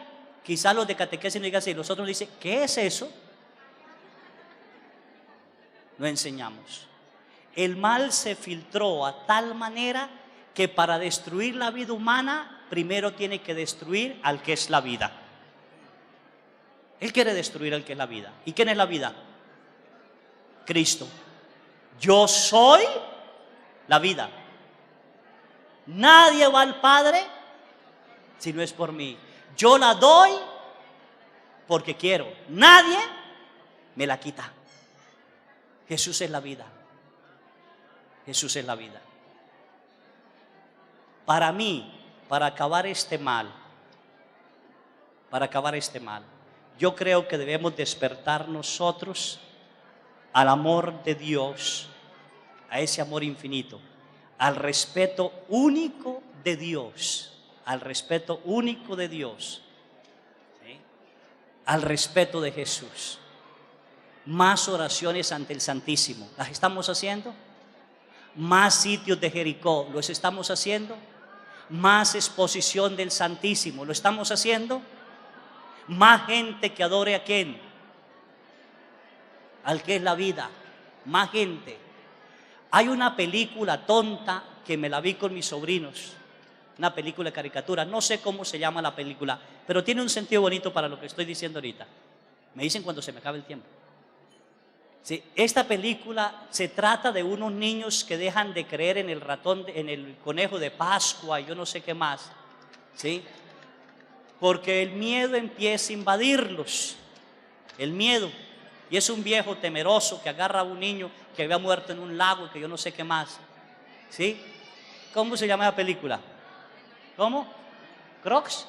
Quizás los de catequesis no digan así, los otros dicen, ¿qué es eso? No enseñamos. El mal se filtró a tal manera que para destruir la vida humana, primero tiene que destruir al que es la vida. Él quiere destruir al que es la vida. ¿Y quién es la vida? Cristo. Yo soy la vida. Nadie va al Padre si no es por mí. Yo la doy porque quiero. Nadie me la quita. Jesús es la vida. Jesús es la vida. Para mí, para acabar este mal, yo creo que debemos despertar nosotros al amor de Dios, a ese amor infinito, al respeto único de Dios, ¿sí? Al respeto de Jesús. Más oraciones ante el Santísimo, ¿las estamos haciendo? Más sitios de Jericó, ¿los estamos haciendo? Más exposición del Santísimo, ¿lo estamos haciendo? Más gente que adore a quién, al que es la vida, más gente. Hay una película tonta que me la vi con mis sobrinos, una película de caricatura, no sé cómo se llama la película, pero tiene un sentido bonito para lo que estoy diciendo ahorita. Me dicen cuando se me acabe el tiempo. Sí, esta película se trata de unos niños que dejan de creer en el ratón, en el conejo de Pascua y yo no sé qué más, ¿sí? Porque el miedo empieza a invadirlos, el miedo. Y es un viejo temeroso que agarra a un niño que había muerto en un lago, que yo no sé qué más, ¿sí? ¿Cómo se llama la película? ¿Cómo? ¿Crocs?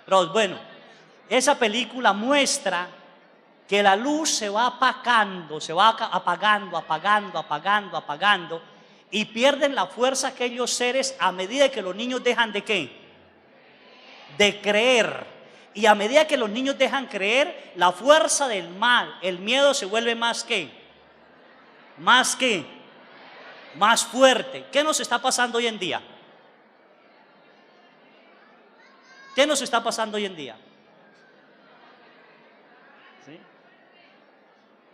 Crocs, bueno, esa película muestra que la luz se va apagando, apagando, y pierden la fuerza aquellos seres a medida que los niños dejan de ¿qué? De creer. Y a medida que los niños dejan creer, la fuerza del mal, el miedo se vuelve más fuerte. ¿Qué nos está pasando hoy en día? ¿Qué nos está pasando hoy en día? ¿Sí?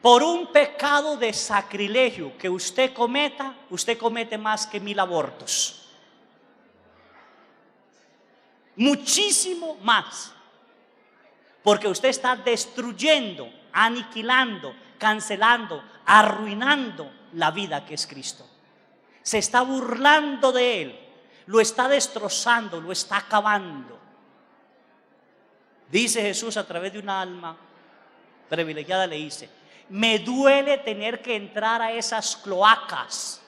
Por un pecado de sacrilegio que usted cometa, usted comete más que 1000 abortos. Muchísimo más. Porque usted está destruyendo, aniquilando, cancelando, arruinando la vida que es Cristo. Se está burlando de Él, lo está destrozando, lo está acabando. Dice Jesús a través de una alma privilegiada, le dice: me duele tener que entrar a esas cloacas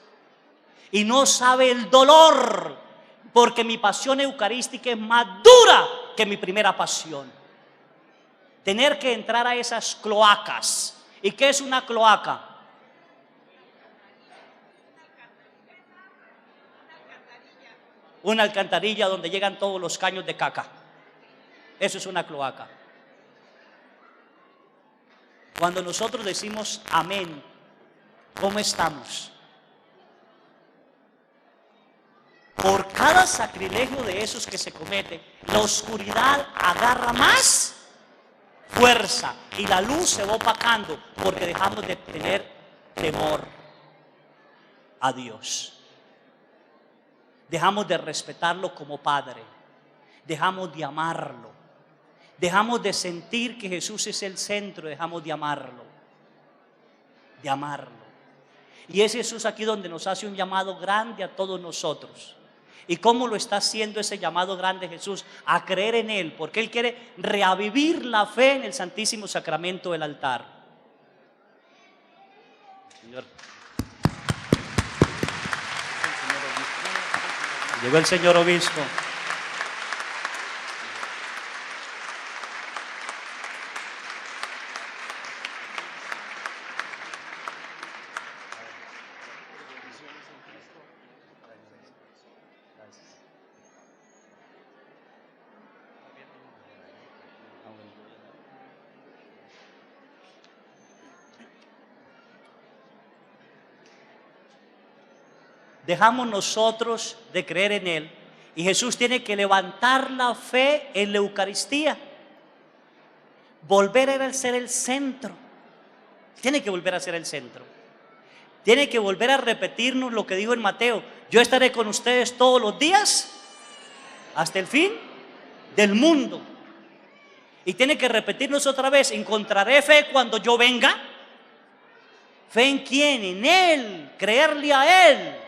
y no sabe el dolor, porque mi pasión eucarística es más dura que mi primera pasión. Tener que entrar a esas cloacas. ¿Y qué es una cloaca? Una alcantarilla donde llegan todos los caños de caca. Eso es una cloaca. Cuando nosotros decimos amén, ¿cómo estamos? Por cada sacrilegio de esos que se comete, la oscuridad agarra más fuerza y la luz se va opacando, porque dejamos de tener temor a Dios. Dejamos de respetarlo como Padre. Dejamos de amarlo. Dejamos de sentir que Jesús es el centro. Dejamos de amarlo. De amarlo. Y es Jesús aquí donde nos hace un llamado grande a todos nosotros. ¿Y cómo lo está haciendo ese llamado grande Jesús? A creer en Él, porque Él quiere reavivir la fe en el Santísimo Sacramento del altar. Señor. Llegó el señor obispo. Dejamos nosotros de creer en Él y Jesús tiene que levantar la fe en la Eucaristía, volver a ser el centro. Tiene que volver a ser el centro. Tiene que volver a repetirnos lo que dijo en Mateo: yo estaré con ustedes todos los días hasta el fin del mundo. Y tiene que repetirnos otra vez: encontraré fe cuando yo venga. ¿Fe en quién? En Él, creerle a Él.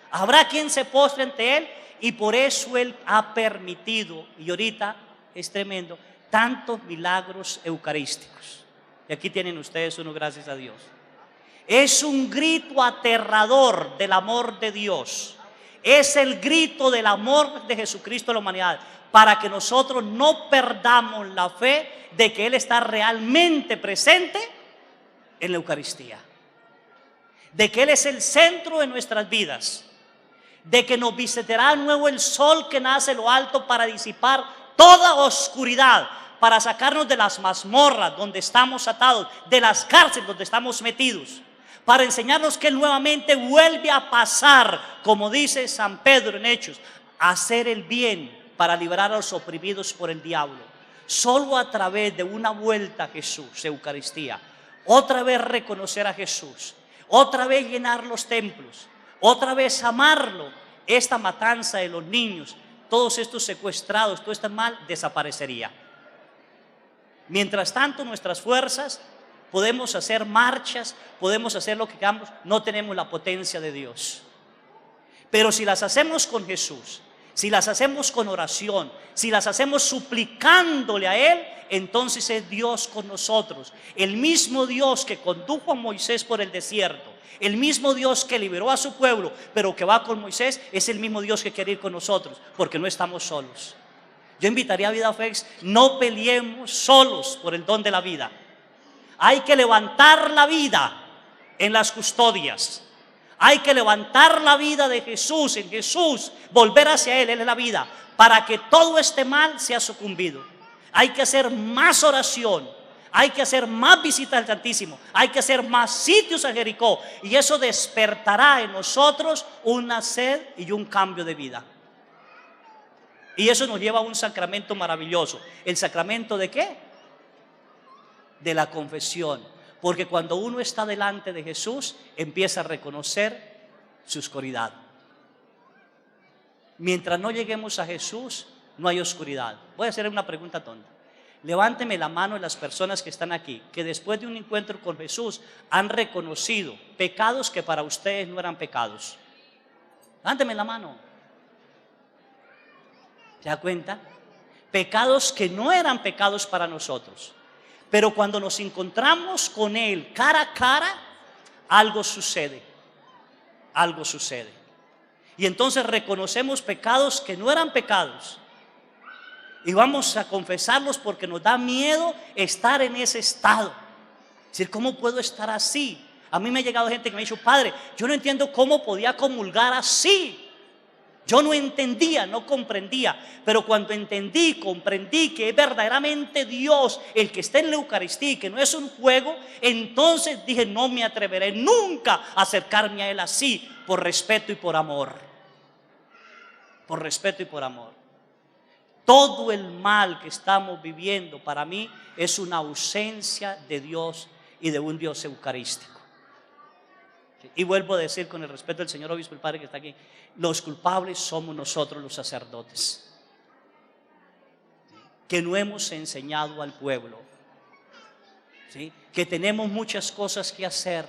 Habrá quien se postre ante Él, y por eso Él ha permitido, y ahorita es tremendo, tantos milagros eucarísticos. Y aquí tienen ustedes uno, gracias a Dios. Es un grito aterrador del amor de Dios. Es el grito del amor de Jesucristo a la humanidad, para que nosotros no perdamos la fe de que Él está realmente presente en la Eucaristía, de que Él es el centro de nuestras vidas, de que nos visitará de nuevo el sol que nace en lo alto para disipar toda oscuridad, para sacarnos de las mazmorras donde estamos atados, de las cárceles donde estamos metidos, para enseñarnos que Él nuevamente vuelve a pasar, como dice San Pedro en Hechos, a hacer el bien para liberar a los oprimidos por el diablo. Solo a través de una vuelta a Jesús, Eucaristía, otra vez reconocer a Jesús, otra vez llenar los templos, otra vez amarlo, esta matanza de los niños, todos estos secuestrados, todo este mal desaparecería. Mientras tanto, nuestras fuerzas, podemos hacer marchas, podemos hacer lo que queramos, no tenemos la potencia de Dios. Pero si las hacemos con Jesús, si las hacemos con oración, si las hacemos suplicándole a Él, entonces es Dios con nosotros. El mismo Dios que condujo a Moisés por el desierto, el mismo Dios que liberó a su pueblo, pero que va con Moisés, es el mismo Dios que quiere ir con nosotros, porque no estamos solos. Yo invitaría a Vida Fex: no peleemos solos por el don de la vida. Hay que levantar la vida en las custodias. Hay que levantar la vida de Jesús, en Jesús, volver hacia Él, Él es la vida, para que todo este mal sea sucumbido. Hay que hacer más oración. Hay que hacer más visitas al Santísimo. Hay que hacer más sitios a Jericó. Y eso despertará en nosotros una sed y un cambio de vida. Y eso nos lleva a un sacramento maravilloso. ¿El sacramento de qué? De la confesión. Porque cuando uno está delante de Jesús, empieza a reconocer su oscuridad. Mientras no lleguemos a Jesús, no hay oscuridad. Voy a hacer una pregunta tonta. Levánteme la mano las personas que están aquí, que después de un encuentro con Jesús han reconocido pecados que para ustedes no eran pecados. Levánteme la mano. ¿Se da cuenta? Pecados que no eran pecados para nosotros. Pero cuando nos encontramos con Él cara a cara, algo sucede. Algo sucede. Y entonces reconocemos pecados que no eran pecados. Y vamos a confesarlos porque nos da miedo estar en ese estado. Es decir, ¿cómo puedo estar así? A mí me ha llegado gente que me ha dicho: padre, yo no entiendo cómo podía comulgar así. Yo no entendía, no comprendía. Pero cuando entendí, comprendí que es verdaderamente Dios el que está en la Eucaristía y que no es un juego, entonces dije: no me atreveré nunca a acercarme a Él así, por respeto y por amor. Por respeto y por amor. Todo el mal que estamos viviendo para mí es una ausencia de Dios y de un Dios eucarístico. Y vuelvo a decir, con el respeto del señor obispo, el padre que está aquí, los culpables somos nosotros, los sacerdotes, que no hemos enseñado al pueblo, ¿sí? Que tenemos muchas cosas que hacer,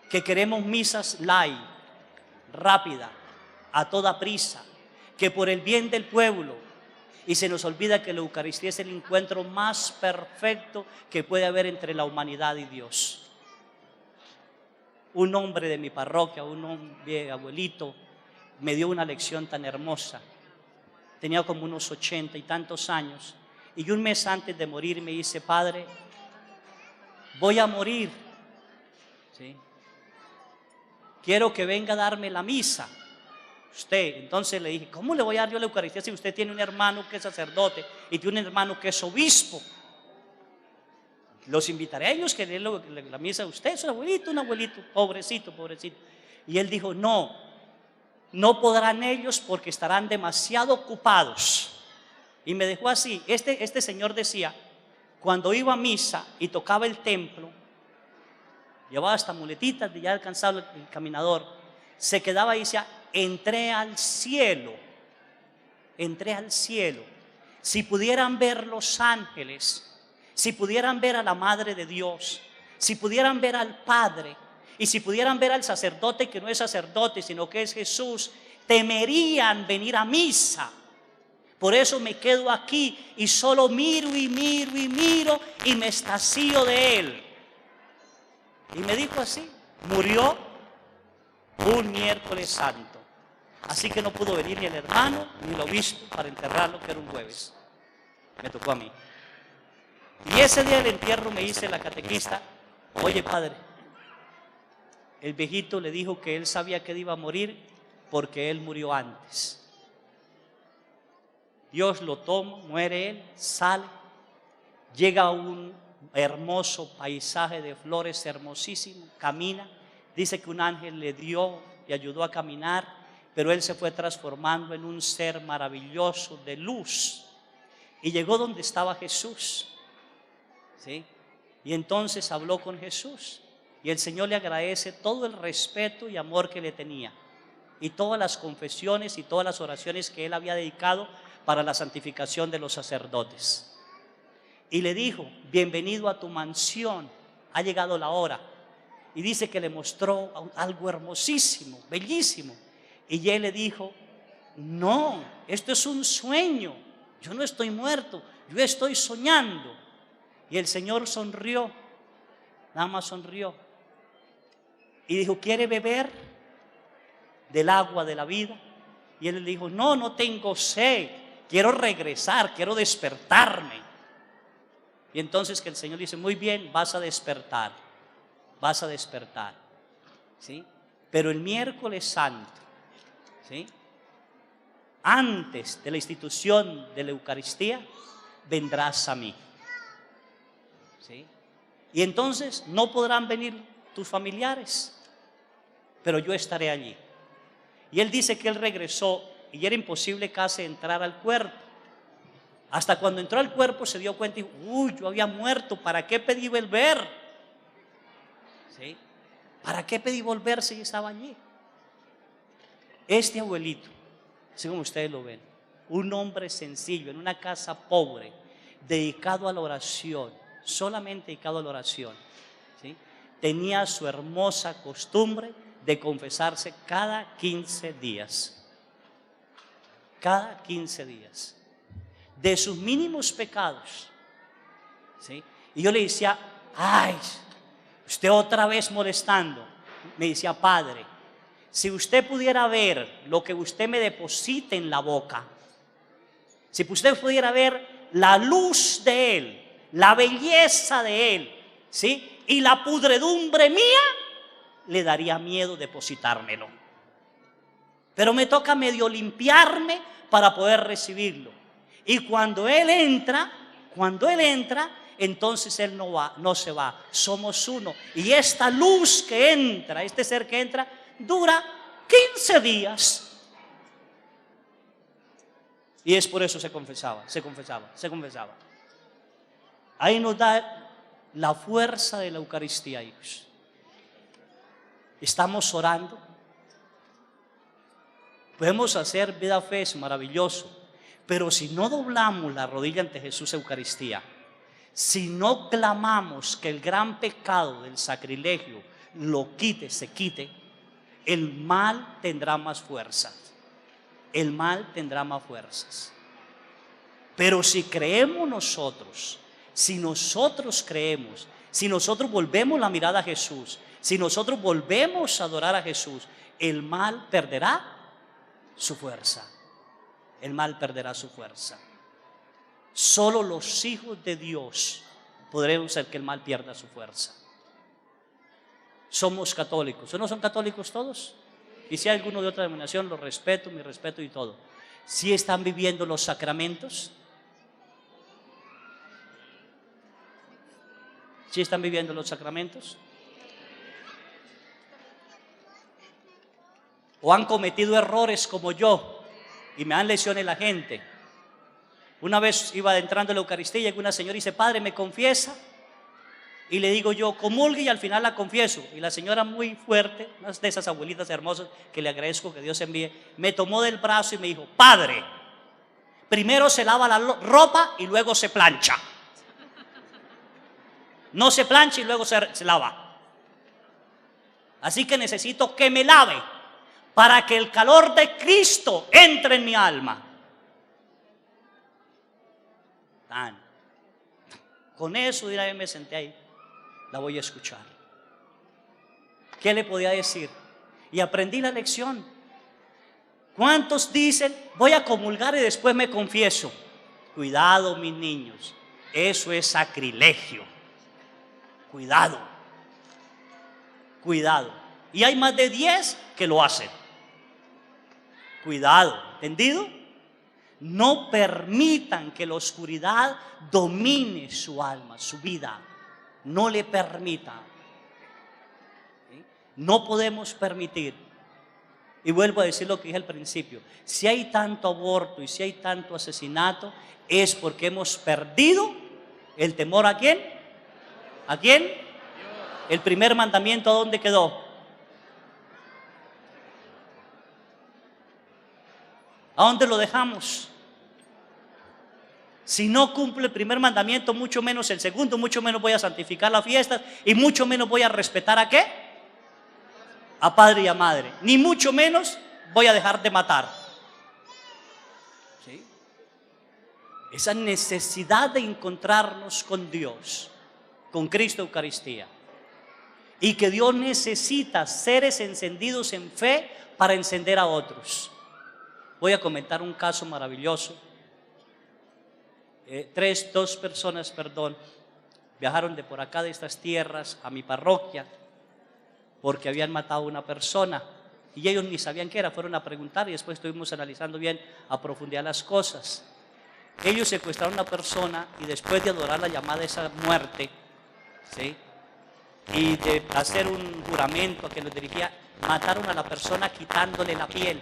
que queremos misas light, rápida, a toda prisa, que por el bien del pueblo, y se nos olvida que la Eucaristía es el encuentro más perfecto que puede haber entre la humanidad y Dios. Un hombre de mi parroquia, un hombre abuelito, me dio una lección tan hermosa. Tenía como unos 80 y tantos años, y un mes antes de morir me dice: padre, voy a morir, ¿sí? Quiero que venga a darme la misa. Usted, entonces le dije: ¿cómo le voy a dar yo la Eucaristía si usted tiene un hermano que es sacerdote y tiene un hermano que es obispo? Los invitaré a ellos que den la misa a usted. Es un abuelito, pobrecito. Y él dijo: no podrán ellos porque estarán demasiado ocupados. Y me dejó así. Este señor decía, cuando iba a misa y tocaba el templo, llevaba hasta muletitas de ya alcanzado el caminador, se quedaba y decía: entré al cielo. Si pudieran ver los ángeles, si pudieran ver a la Madre de Dios, si pudieran ver al Padre, y si pudieran ver al sacerdote que no es sacerdote sino que es Jesús, temerían venir a misa. Por eso me quedo aquí y solo miro y me extasío de Él. Y me dijo así. Murió un miércoles santo. Así que no pudo venir ni el hermano ni el obispo para enterrarlo, que era un jueves. Me tocó a mí. Y ese día del entierro me dice la catequista: oye, padre, el viejito le dijo que él sabía que iba a morir porque él murió antes. Dios lo toma, muere él, sale, llega a un hermoso paisaje de flores hermosísimo, camina, dice que un ángel le ayudó a caminar, pero él se fue transformando en un ser maravilloso de luz y llegó donde estaba Jesús, ¿sí? Y entonces habló con Jesús y el Señor le agradece todo el respeto y amor que le tenía y todas las confesiones y todas las oraciones que él había dedicado para la santificación de los sacerdotes. Y le dijo: bienvenido a tu mansión, ha llegado la hora. Y dice que le mostró algo hermosísimo, bellísimo. Y él le dijo: no, esto es un sueño, yo no estoy muerto, yo estoy soñando. Y el Señor sonrió, nada más sonrió. Y dijo: ¿quiere beber del agua de la vida? Y él le dijo: no tengo sed, quiero regresar, quiero despertarme. Y entonces que el Señor dice: muy bien, vas a despertar, ¿sí? Pero el miércoles santo, ¿sí? antes de la institución de la Eucaristía, vendrás a mí. ¿Sí? Y entonces no podrán venir tus familiares, pero yo estaré allí. Y él dice que él regresó y era imposible casi entrar al cuerpo. Hasta cuando entró al cuerpo se dio cuenta y dijo, uy, yo había muerto, ¿para qué pedí volver? ¿Sí? ¿Para qué pedí volver si estaba allí? Este abuelito, así como ustedes lo ven, un hombre sencillo en una casa pobre, dedicado a la oración, solamente dedicado a la oración, ¿sí? Tenía su hermosa costumbre de confesarse cada 15 días. Cada 15 días. De sus mínimos pecados. ¿Sí? Y yo le decía, ay, usted otra vez molestando. Me decía, padre, si usted pudiera ver lo que usted me deposita en la boca, si usted pudiera ver la luz de él, la belleza de él, ¿sí? Y la pudredumbre mía, le daría miedo depositármelo. Pero me toca medio limpiarme para poder recibirlo. Y cuando él entra, entonces él no se va, somos uno. Y esta luz que entra, este ser que entra, dura 15 días. Y es por eso se confesaba. Ahí nos da la fuerza de la Eucaristía, hijos. Estamos orando. Podemos hacer vida fe, es maravilloso. Pero si no doblamos la rodilla ante Jesús Eucaristía, si no clamamos que el gran pecado del sacrilegio lo quite, se quite, el mal tendrá más fuerza. El mal tendrá más fuerzas. Pero si creemos nosotros, si nosotros creemos, si nosotros volvemos la mirada a Jesús, si nosotros volvemos a adorar a Jesús, el mal perderá su fuerza. El mal perderá su fuerza. Solo los hijos de Dios podremos hacer que el mal pierda su fuerza. Somos católicos. ¿O no son católicos todos? Y si hay alguno de otra denominación, lo respeto, mi respeto y todo. ¿Sí están viviendo los sacramentos? ¿Sí están viviendo los sacramentos? ¿O han cometido errores como yo y me dan lesiones la gente? Una vez iba entrando en la Eucaristía y una señora dice, padre, ¿me confiesa? Y le digo yo, comulgue, y al final la confieso. Y la señora, muy fuerte, una de esas abuelitas hermosas que le agradezco que Dios envíe, me tomó del brazo y me dijo, padre, primero se lava la ropa y luego se plancha. No se plancha y luego se lava. Así que necesito que me lave para que el calor de Cristo entre en mi alma. Con eso de una vez me senté ahí, la voy a escuchar. ¿Qué le podía decir? Y aprendí la lección. ¿Cuántos dicen, voy a comulgar y después me confieso? Cuidado, mis niños, eso es sacrilegio. Cuidado. Y hay más de 10 que lo hacen. Cuidado, ¿entendido? No permitan que la oscuridad domine su alma, su vida. No le permitan. ¿Sí? No podemos permitir. Y vuelvo a decir lo que dije al principio. Si hay tanto aborto y si hay tanto asesinato, es porque hemos perdido el temor ¿a quién? ¿A quién? El primer mandamiento, ¿a dónde quedó? ¿A dónde lo dejamos? Si no cumple el primer mandamiento, mucho menos el segundo, mucho menos voy a santificar las fiestas y mucho menos voy a respetar ¿a qué? A padre y a madre. Ni mucho menos voy a dejar de matar. ¿Sí? Esa necesidad de encontrarnos con Dios, con Cristo Eucaristía. Y que Dios necesita seres encendidos en fe para encender a otros. Voy a comentar un caso maravilloso. Dos personas, viajaron de por acá, de estas tierras, a mi parroquia, porque habían matado a una persona. y ellos ni sabían qué era, fueron a preguntar y después estuvimos analizando bien a profundidad las cosas. Ellos secuestraron a una persona y después de adorar la llamada a esa muerte, ¿sí?, y de hacer un juramento a que los dirigía, mataron a la persona quitándole la piel.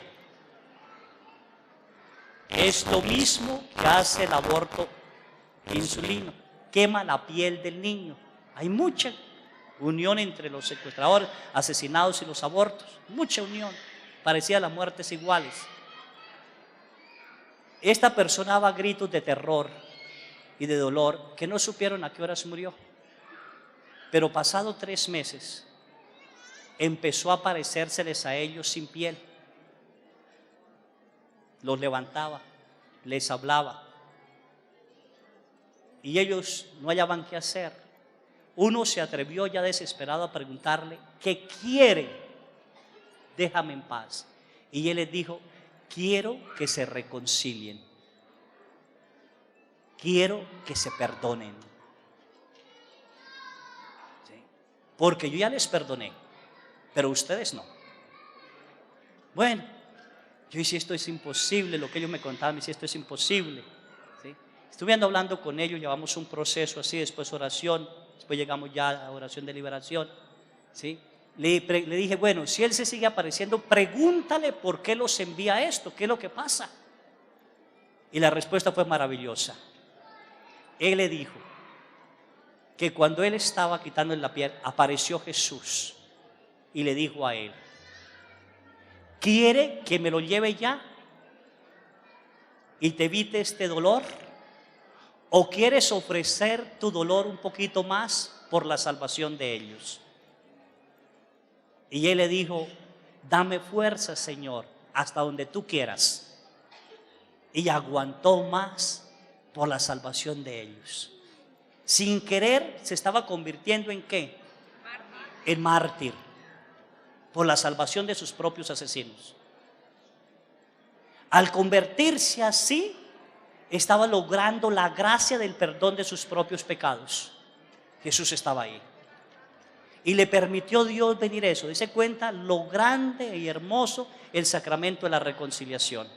Es lo mismo que hace el aborto insulino, quema la piel del niño. Hay mucha unión entre los secuestradores, asesinados y los abortos, mucha unión, parecía a las muertes iguales. Esta persona daba gritos de terror y de dolor que no supieron a qué horas murió. Pero pasado 3 meses empezó a aparecérseles a ellos sin piel. Los levantaba, les hablaba y ellos no hallaban qué hacer. Uno se atrevió ya desesperado a preguntarle: ¿qué quiere? Déjame en paz. Y él les dijo: quiero que se reconcilien, quiero que se perdonen, ¿sí?, porque yo ya les perdoné, pero ustedes no. Bueno, yo dije: esto es imposible, lo que ellos me contaban, me decía: esto es imposible, ¿sí? Estuve hablando con ellos, llevamos un proceso así, después oración, después llegamos ya a oración de liberación, ¿sí? Le dije: bueno, si él se sigue apareciendo, pregúntale por qué los envía esto, qué es lo que pasa. Y la respuesta fue maravillosa. Él le dijo que cuando él estaba quitándole la piel, apareció Jesús y le dijo a él: ¿quiere que me lo lleve ya y te evite este dolor? ¿O quieres ofrecer tu dolor un poquito más por la salvación de ellos? Y él le dijo: dame fuerza, Señor, hasta donde tú quieras. Y aguantó más por la salvación de ellos. Sin querer se estaba convirtiendo en ¿qué? En mártir, por la salvación de sus propios asesinos. Al convertirse así, estaba logrando la gracia del perdón de sus propios pecados. Jesús estaba ahí y le permitió Dios venir eso. Dice cuenta lo grande y hermoso el sacramento de la reconciliación.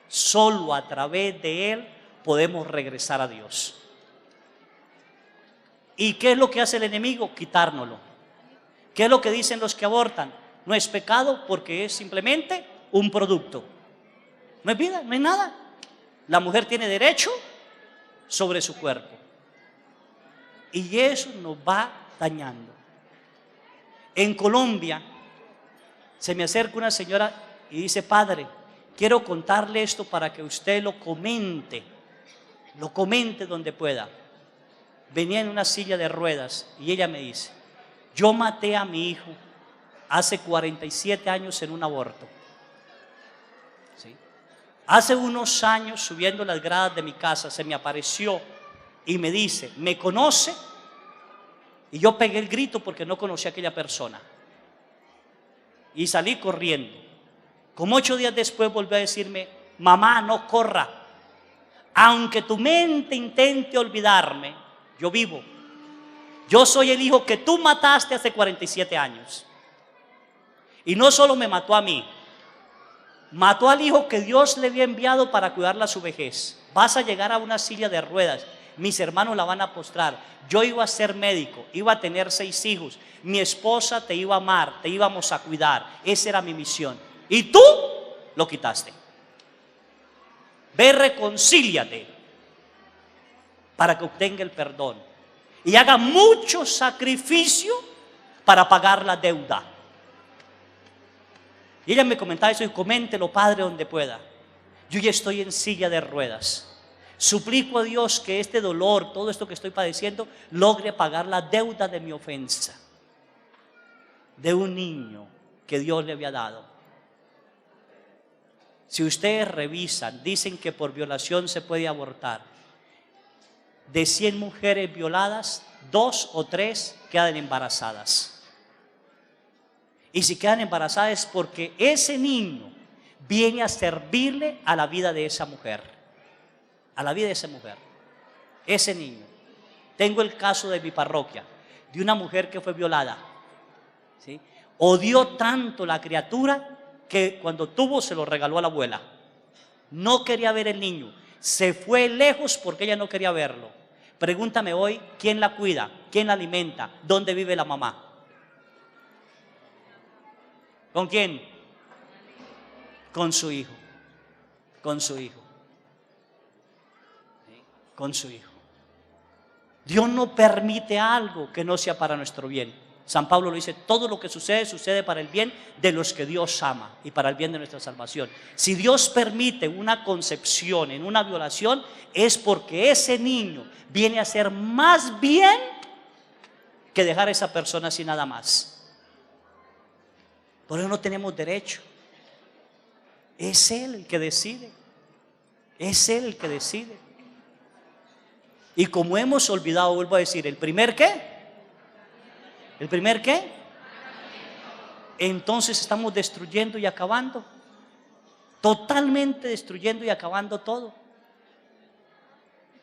Solo a través de él podemos regresar a Dios. ¿Y qué es lo que hace el enemigo? Quitárnoslo. ¿Qué es lo que dicen los que abortan? No es pecado porque es simplemente un producto. No es vida, no es nada. La mujer tiene derecho sobre su cuerpo. Y eso nos va dañando. En Colombia se me acerca una señora y dice: padre, quiero contarle esto para que usted lo comente donde pueda. Venía en una silla de ruedas y ella me dice: yo maté a mi hijo hace 47 años en un aborto. ¿Sí? Hace unos años, subiendo las gradas de mi casa, se me apareció y me dice: ¿me conoce? Y yo pegué el grito porque no conocía a aquella persona y salí corriendo. Como 8 días después volvió a decirme: mamá, no corra, aunque tu mente intente olvidarme, yo vivo. Yo soy el hijo que tú mataste hace 47 años. Y no solo me mató a mí, mató al hijo que Dios le había enviado para cuidarla a su vejez. Vas a llegar a una silla de ruedas, mis hermanos la van a postrar. Yo iba a ser médico, iba a tener 6 hijos, mi esposa te iba a amar, te íbamos a cuidar, esa era mi misión. Y tú lo quitaste. Ve, reconcíliate para que obtenga el perdón y haga mucho sacrificio para pagar la deuda. Y ella me comentaba eso: y coméntelo, padre, donde pueda. Yo ya estoy en silla de ruedas. Suplico a Dios que este dolor, todo esto que estoy padeciendo, logre pagar la deuda de mi ofensa, de un niño que Dios le había dado. Si ustedes revisan, dicen que por violación se puede abortar. De 100 mujeres violadas, 2 o 3 quedan embarazadas. Y si quedan embarazadas es porque ese niño viene a servirle a la vida de esa mujer. A la vida de esa mujer. Ese niño. Tengo el caso de mi parroquia, de una mujer que fue violada, ¿sí? Odió tanto la criatura que cuando tuvo se lo regaló a la abuela. No quería ver el niño. Se fue lejos porque ella no quería verlo. Pregúntame hoy, ¿quién la cuida? ¿Quién la alimenta? ¿Dónde vive la mamá? ¿Con quién? Con su hijo. Con su hijo. Con su hijo. Dios no permite algo que no sea para nuestro bien. San Pablo lo dice: todo lo que sucede, sucede para el bien de los que Dios ama y para el bien de nuestra salvación. Si Dios permite una concepción en una violación, es porque ese niño viene a hacer más bien que dejar a esa persona sin nada más. Por eso no tenemos derecho. Es Él el que decide. Es Él el que decide. Y como hemos olvidado, vuelvo a decir, ¿el primer qué? ¿El primer qué? Entonces estamos destruyendo y acabando. Totalmente destruyendo y acabando todo.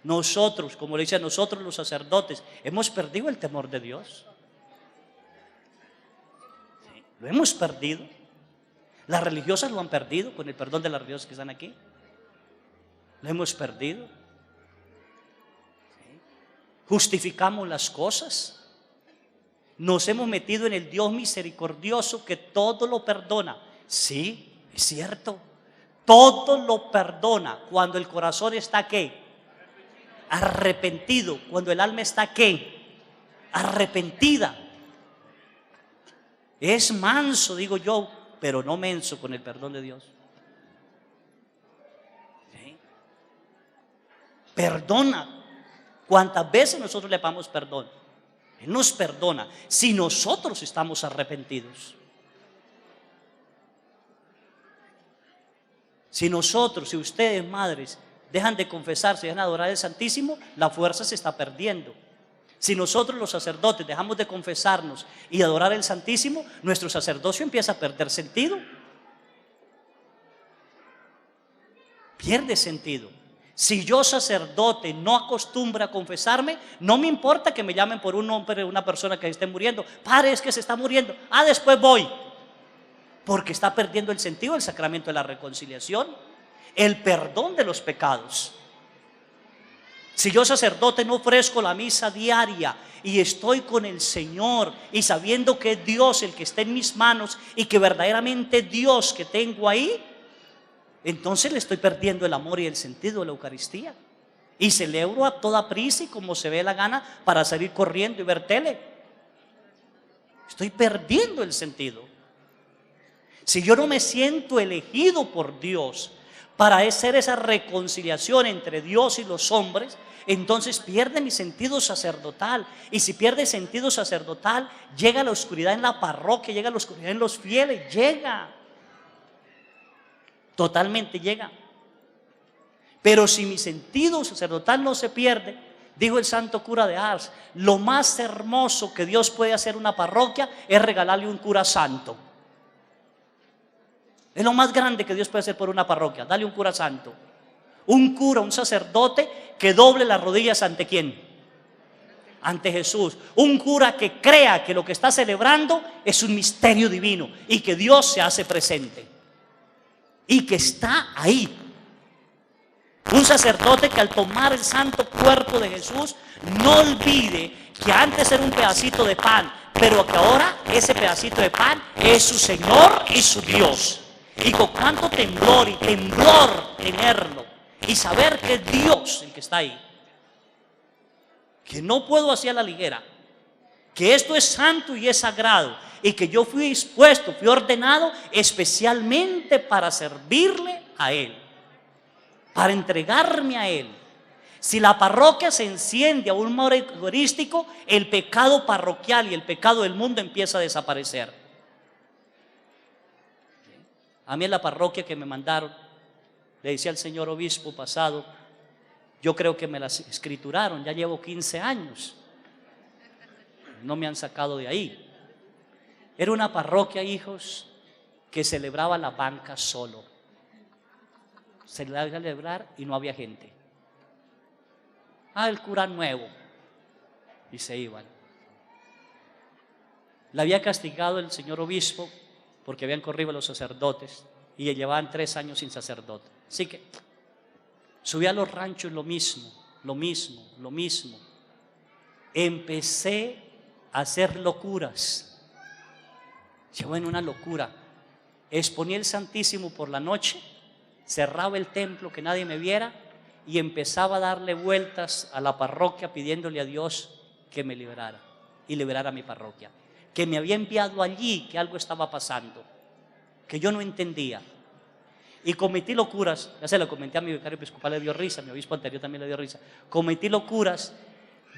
Nosotros, como le dice a nosotros los sacerdotes, hemos perdido el temor de Dios. Sí, lo hemos perdido. Las religiosas lo han perdido, con el perdón de las religiosas que están aquí. Lo hemos perdido. Sí. Justificamos las cosas. Nos hemos metido en el Dios misericordioso que todo lo perdona. Sí, es cierto. Todo lo perdona cuando el corazón está ¿qué? Arrepentido. Cuando el alma está ¿qué? Arrepentida. Es manso, digo yo, pero no menso con el perdón de Dios. ¿Sí? Perdona. ¿Cuántas veces nosotros le pagamos perdón? Él nos perdona si nosotros estamos arrepentidos. Si nosotros, si ustedes, madres, dejan de confesarse, dejan de adorar al Santísimo, la fuerza se está perdiendo. Si nosotros los sacerdotes dejamos de confesarnos y de adorar al Santísimo, nuestro sacerdocio empieza a perder sentido. Pierde sentido. Si yo, sacerdote, no acostumbro a confesarme, no me importa que me llamen por un nombre de una persona que esté muriendo. Padre, es que se está muriendo. Después voy. Porque está perdiendo el sentido del sacramento de la reconciliación, el perdón de los pecados. Si yo, sacerdote, no ofrezco la misa diaria y estoy con el Señor y sabiendo que es Dios el que está en mis manos y que verdaderamente es Dios que tengo ahí, entonces le estoy perdiendo el amor y el sentido de la Eucaristía. Y celebro a toda prisa y como se ve la gana para salir corriendo y ver tele. Estoy perdiendo el sentido. Si yo no me siento elegido por Dios para hacer esa reconciliación entre Dios y los hombres, entonces pierde mi sentido sacerdotal. Y si pierde sentido sacerdotal, llega la oscuridad en la parroquia, llega la oscuridad en los fieles, llega. Totalmente llega. Pero si mi sentido sacerdotal no se pierde, dijo el santo cura de Ars, lo más hermoso que Dios puede hacer a una parroquia es regalarle un cura santo. Es lo más grande que Dios puede hacer por una parroquia, dale un cura santo. Un cura, un sacerdote que doble las rodillas ante ¿quién? Ante Jesús. Un cura que crea que lo que está celebrando es un misterio divino y que Dios se hace presente y que está ahí. Un sacerdote que al tomar el santo cuerpo de Jesús no olvide que antes era un pedacito de pan, pero que ahora ese pedacito de pan es su Señor y su Dios. Y con cuánto temblor y temblor tenerlo y saber que es Dios el que está ahí, que no puedo hacer a la ligera, que esto es santo y es sagrado y que yo fui dispuesto, fui ordenado especialmente para servirle a Él, para entregarme a Él. Si la parroquia se enciende a un modo eucarístico, el pecado parroquial y el pecado del mundo empieza a desaparecer. A mí en la parroquia que me mandaron, le decía al señor obispo pasado, yo creo que me las escrituraron, ya llevo 15 años, no me han sacado de ahí. Era una parroquia, hijos, que celebraba la banca solo. Se le iba a celebrar y no había gente. El cura nuevo, y se iban. La había castigado el señor obispo porque habían corrido a los sacerdotes y llevaban 3 años sin sacerdote. Así que subí a los ranchos lo mismo. Empecé a hacer locuras. Bueno, una locura. Exponía el Santísimo por la noche, cerraba el templo que nadie me viera y empezaba a darle vueltas a la parroquia pidiéndole a Dios que me liberara y liberara a mi parroquia, que me había enviado allí, que algo estaba pasando, que yo no entendía. Y cometí locuras, ya se lo comenté a mi vicario episcopal, le dio risa, mi obispo anterior también le dio risa. Cometí locuras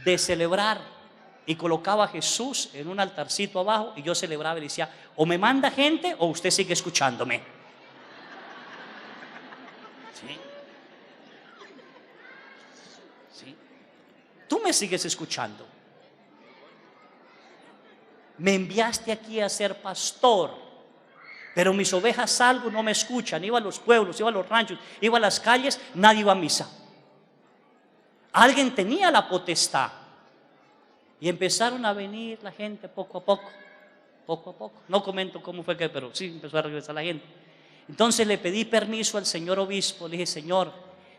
de celebrar y colocaba a Jesús en un altarcito abajo y yo celebraba y decía, o me manda gente o usted sigue escuchándome. ¿Sí? ¿Sí? Tú me sigues escuchando. Me enviaste aquí a ser pastor, pero mis ovejas salgo, no me escuchan. Iba a los pueblos, iba a los ranchos, iba a las calles, nadie iba a misa. Alguien tenía la potestad. Y empezaron a venir la gente poco a poco. No comento cómo fue que, pero sí empezó a regresar la gente. Entonces le pedí permiso al señor obispo. Le dije, Señor,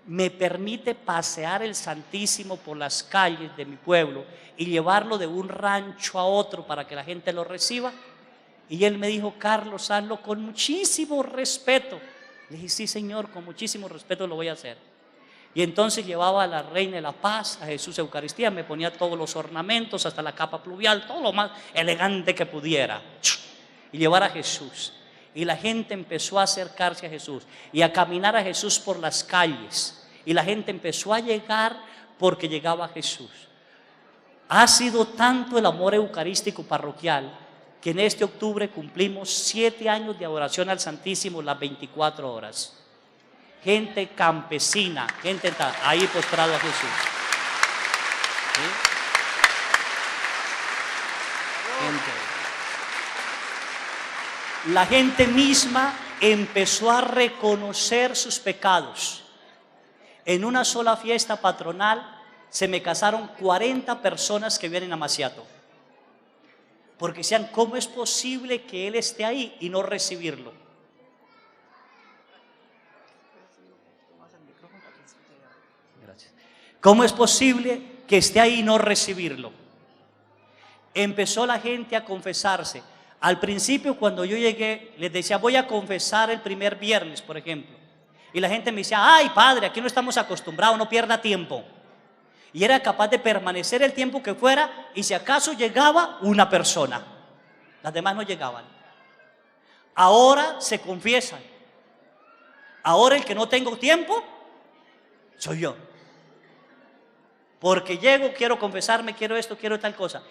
¿me permite pasear el Santísimo por las calles de mi pueblo y llevarlo de un rancho a otro para que la gente lo reciba? Y él me dijo, Carlos, hazlo con muchísimo respeto. Le dije, sí, Señor, con muchísimo respeto lo voy a hacer. Y entonces llevaba a la Reina de la Paz, a Jesús Eucaristía, me ponía todos los ornamentos, hasta la capa pluvial, todo lo más elegante que pudiera, y llevar a Jesús. Y la gente empezó a acercarse a Jesús y a caminar a Jesús por las calles. Y la gente empezó a llegar porque llegaba a Jesús. Ha sido tanto el amor eucarístico parroquial que en este octubre cumplimos 7 años de adoración al Santísimo las 24 horas. Gente campesina, gente ahí postrado a Jesús. ¿Sí? La gente misma empezó a reconocer sus pecados. En una sola fiesta patronal se me casaron 40 personas que vienen a Maciato. Porque decían, ¿cómo es posible que él esté ahí y no recibirlo? ¿Cómo es posible que esté ahí y no recibirlo? Empezó la gente a confesarse. Al principio, cuando yo llegué, les decía, voy a confesar el primer viernes, por ejemplo. Y la gente me decía, ay, padre, aquí no estamos acostumbrados, no pierda tiempo. Y era capaz de permanecer el tiempo que fuera, y si acaso llegaba una persona, las demás no llegaban. Ahora se confiesan. Ahora el que no tengo tiempo soy yo. Porque llego, quiero confesarme, quiero esto, quiero tal cosa.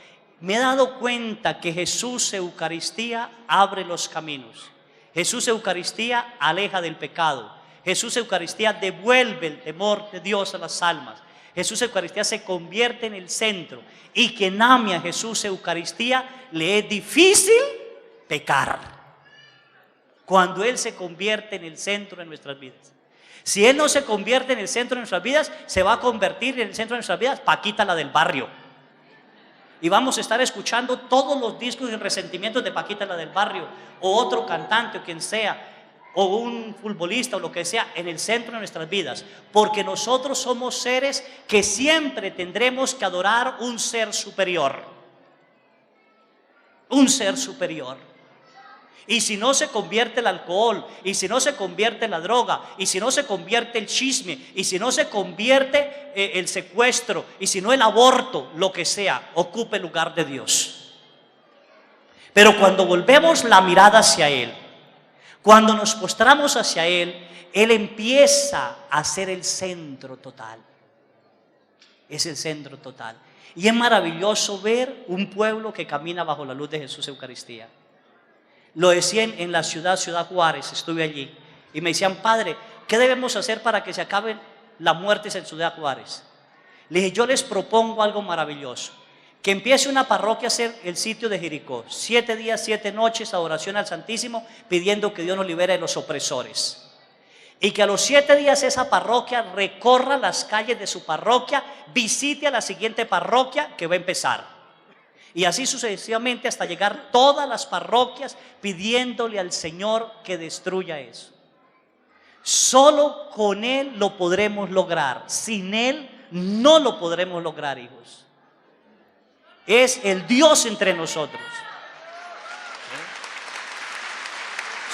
Me he dado cuenta que Jesús Eucaristía abre los caminos. Jesús Eucaristía aleja del pecado. Jesús Eucaristía devuelve el temor de Dios a las almas. Jesús Eucaristía se convierte en el centro. Y quien ame a Jesús Eucaristía le es difícil pecar cuando Él se convierte en el centro de nuestras vidas. Si Él no se convierte en el centro de nuestras vidas, se va a convertir en el centro de nuestras vidas Paquita, la del barrio. Y vamos a estar escuchando todos los discos y resentimientos de Paquita, la del barrio, o otro cantante, o quien sea, o un futbolista, o lo que sea, en el centro de nuestras vidas. Porque nosotros somos seres que siempre tendremos que adorar un ser superior. Un ser superior. Y si no se convierte el alcohol, y si no se convierte la droga, y si no se convierte el chisme, y si no se convierte el secuestro, y si no el aborto, lo que sea, ocupe el lugar de Dios. Pero cuando volvemos la mirada hacia Él, cuando nos postramos hacia Él, Él empieza a ser el centro total. Es el centro total. Y es maravilloso ver un pueblo que camina bajo la luz de Jesús Eucaristía. Lo decían en la Ciudad Juárez, estuve allí, y me decían, padre, ¿qué debemos hacer para que se acaben las muertes en Ciudad Juárez? Le dije, yo les propongo algo maravilloso, que empiece una parroquia a ser el sitio de Jericó, 7 días, 7 noches, adoración al Santísimo, pidiendo que Dios nos libere de los opresores. Y que a los 7 días esa parroquia recorra las calles de su parroquia, visite a la siguiente parroquia que va a empezar. Y así sucesivamente hasta llegar a todas las parroquias pidiéndole al Señor que destruya eso. Solo con Él lo podremos lograr. Sin Él no lo podremos lograr, hijos. Es el Dios entre nosotros.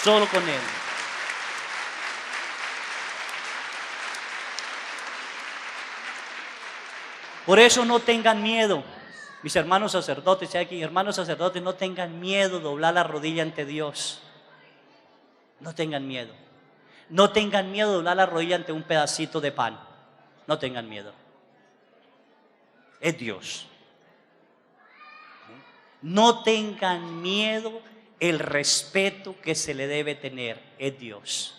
Solo con Él. Por eso no tengan miedo. Mis hermanos sacerdotes, aquí, hermanos sacerdotes, no tengan miedo de doblar la rodilla ante Dios. No tengan miedo. No tengan miedo de doblar la rodilla ante un pedacito de pan. No tengan miedo. Es Dios. No tengan miedo, el respeto que se le debe tener es Dios.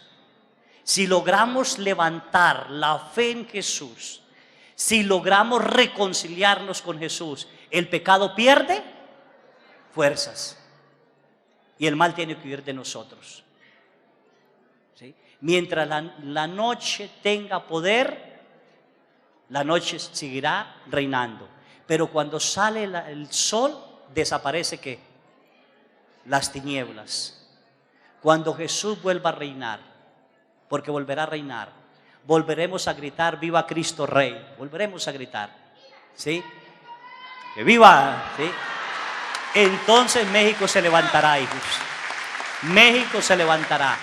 Si logramos levantar la fe en Jesús, si logramos reconciliarnos con Jesús, el pecado pierde fuerzas y el mal tiene que huir de nosotros. ¿Sí? Mientras la noche tenga poder, la noche seguirá reinando. Pero cuando sale el sol, desaparece ¿qué? Las tinieblas. Cuando Jesús vuelva a reinar, porque volverá a reinar, volveremos a gritar: viva Cristo Rey. Volveremos a gritar, ¿sí? Que viva, ¿sí? Entonces México se levantará, hijos. México se levantará.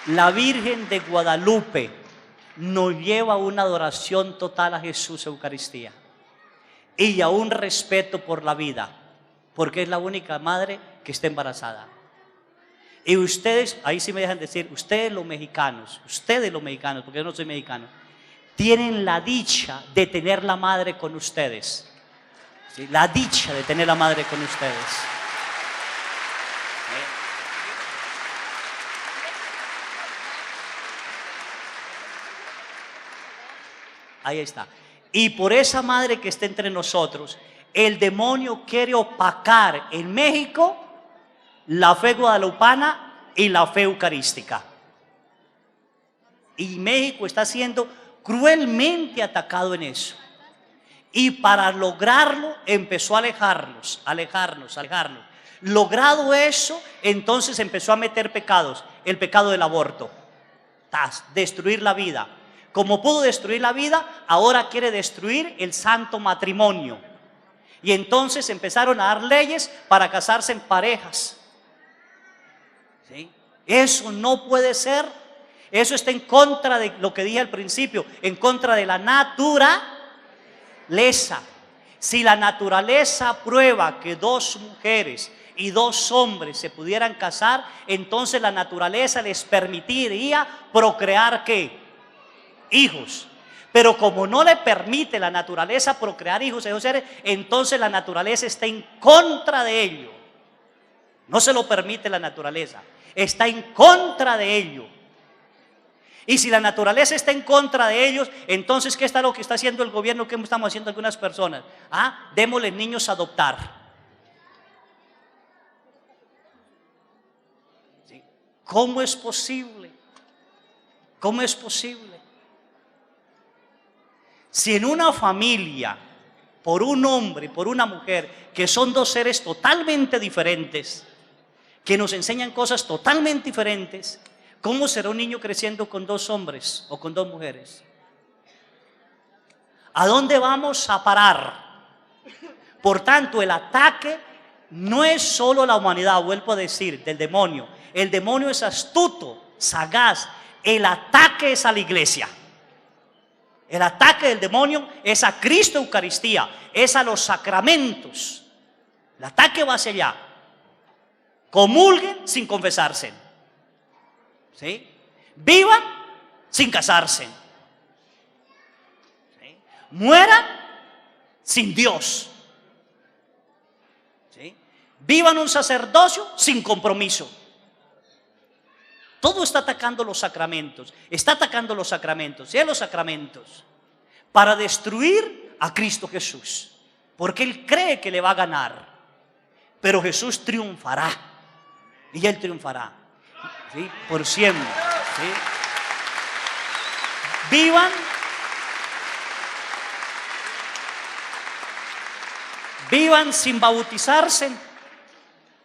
La Virgen de Guadalupe nos lleva a una adoración total a Jesús Eucaristía y a un respeto por la vida, porque es la única madre que está embarazada. Y ustedes, ahí sí me dejan decir, ustedes los mexicanos, porque yo no soy mexicano, tienen la dicha de tener la madre con ustedes. ¿Sí? La dicha de tener la madre con ustedes. Ahí está. Y por esa madre que está entre nosotros, el demonio quiere opacar en México la fe guadalupana y la fe eucarística. Y México está siendo cruelmente atacado en eso. Y para lograrlo empezó a alejarnos. Logrado eso, entonces empezó a meter pecados. El pecado del aborto, destruir la vida. Como pudo destruir la vida, ahora quiere destruir el santo matrimonio. Y entonces empezaron a dar leyes para casarse en parejas. ¿Sí? Eso no puede ser. Eso está en contra de lo que dije al principio, en contra de la naturaleza. Si la naturaleza prueba que dos mujeres y dos hombres se pudieran casar, entonces la naturaleza les permitiría procrear ¿qué? Hijos. Pero como no le permite la naturaleza procrear hijos a esos seres, entonces la naturaleza está en contra de ello. No se lo permite la naturaleza, está en contra de ello. Y si la naturaleza está en contra de ellos, entonces ¿qué está lo que está haciendo el gobierno? ¿Qué estamos haciendo algunas personas? Démosle niños a adoptar. ¿Sí? ¿Cómo es posible? ¿Cómo es posible? Si en una familia, por un hombre y por una mujer, que son dos seres totalmente diferentes, que nos enseñan cosas totalmente diferentes, ¿cómo será un niño creciendo con dos hombres o con dos mujeres? ¿A dónde vamos a parar? Por tanto, el ataque no es solo la humanidad, vuelvo a decir, del demonio. El demonio es astuto, sagaz. El ataque es a la iglesia. El ataque del demonio es a Cristo Eucaristía, es a los sacramentos. El ataque va hacia allá. Comulguen sin confesarse. ¿Sí? Vivan sin casarse. ¿Sí? Mueran sin Dios. ¿Sí? Vivan un sacerdocio sin compromiso. Todo está atacando los sacramentos. Está atacando los sacramentos. ¿Sí? Los sacramentos. Para destruir a Cristo Jesús. Porque Él cree que le va a ganar. Pero Jesús triunfará. Y Él triunfará. ¿Sí? Por siempre. ¿Sí? Vivan sin bautizarse.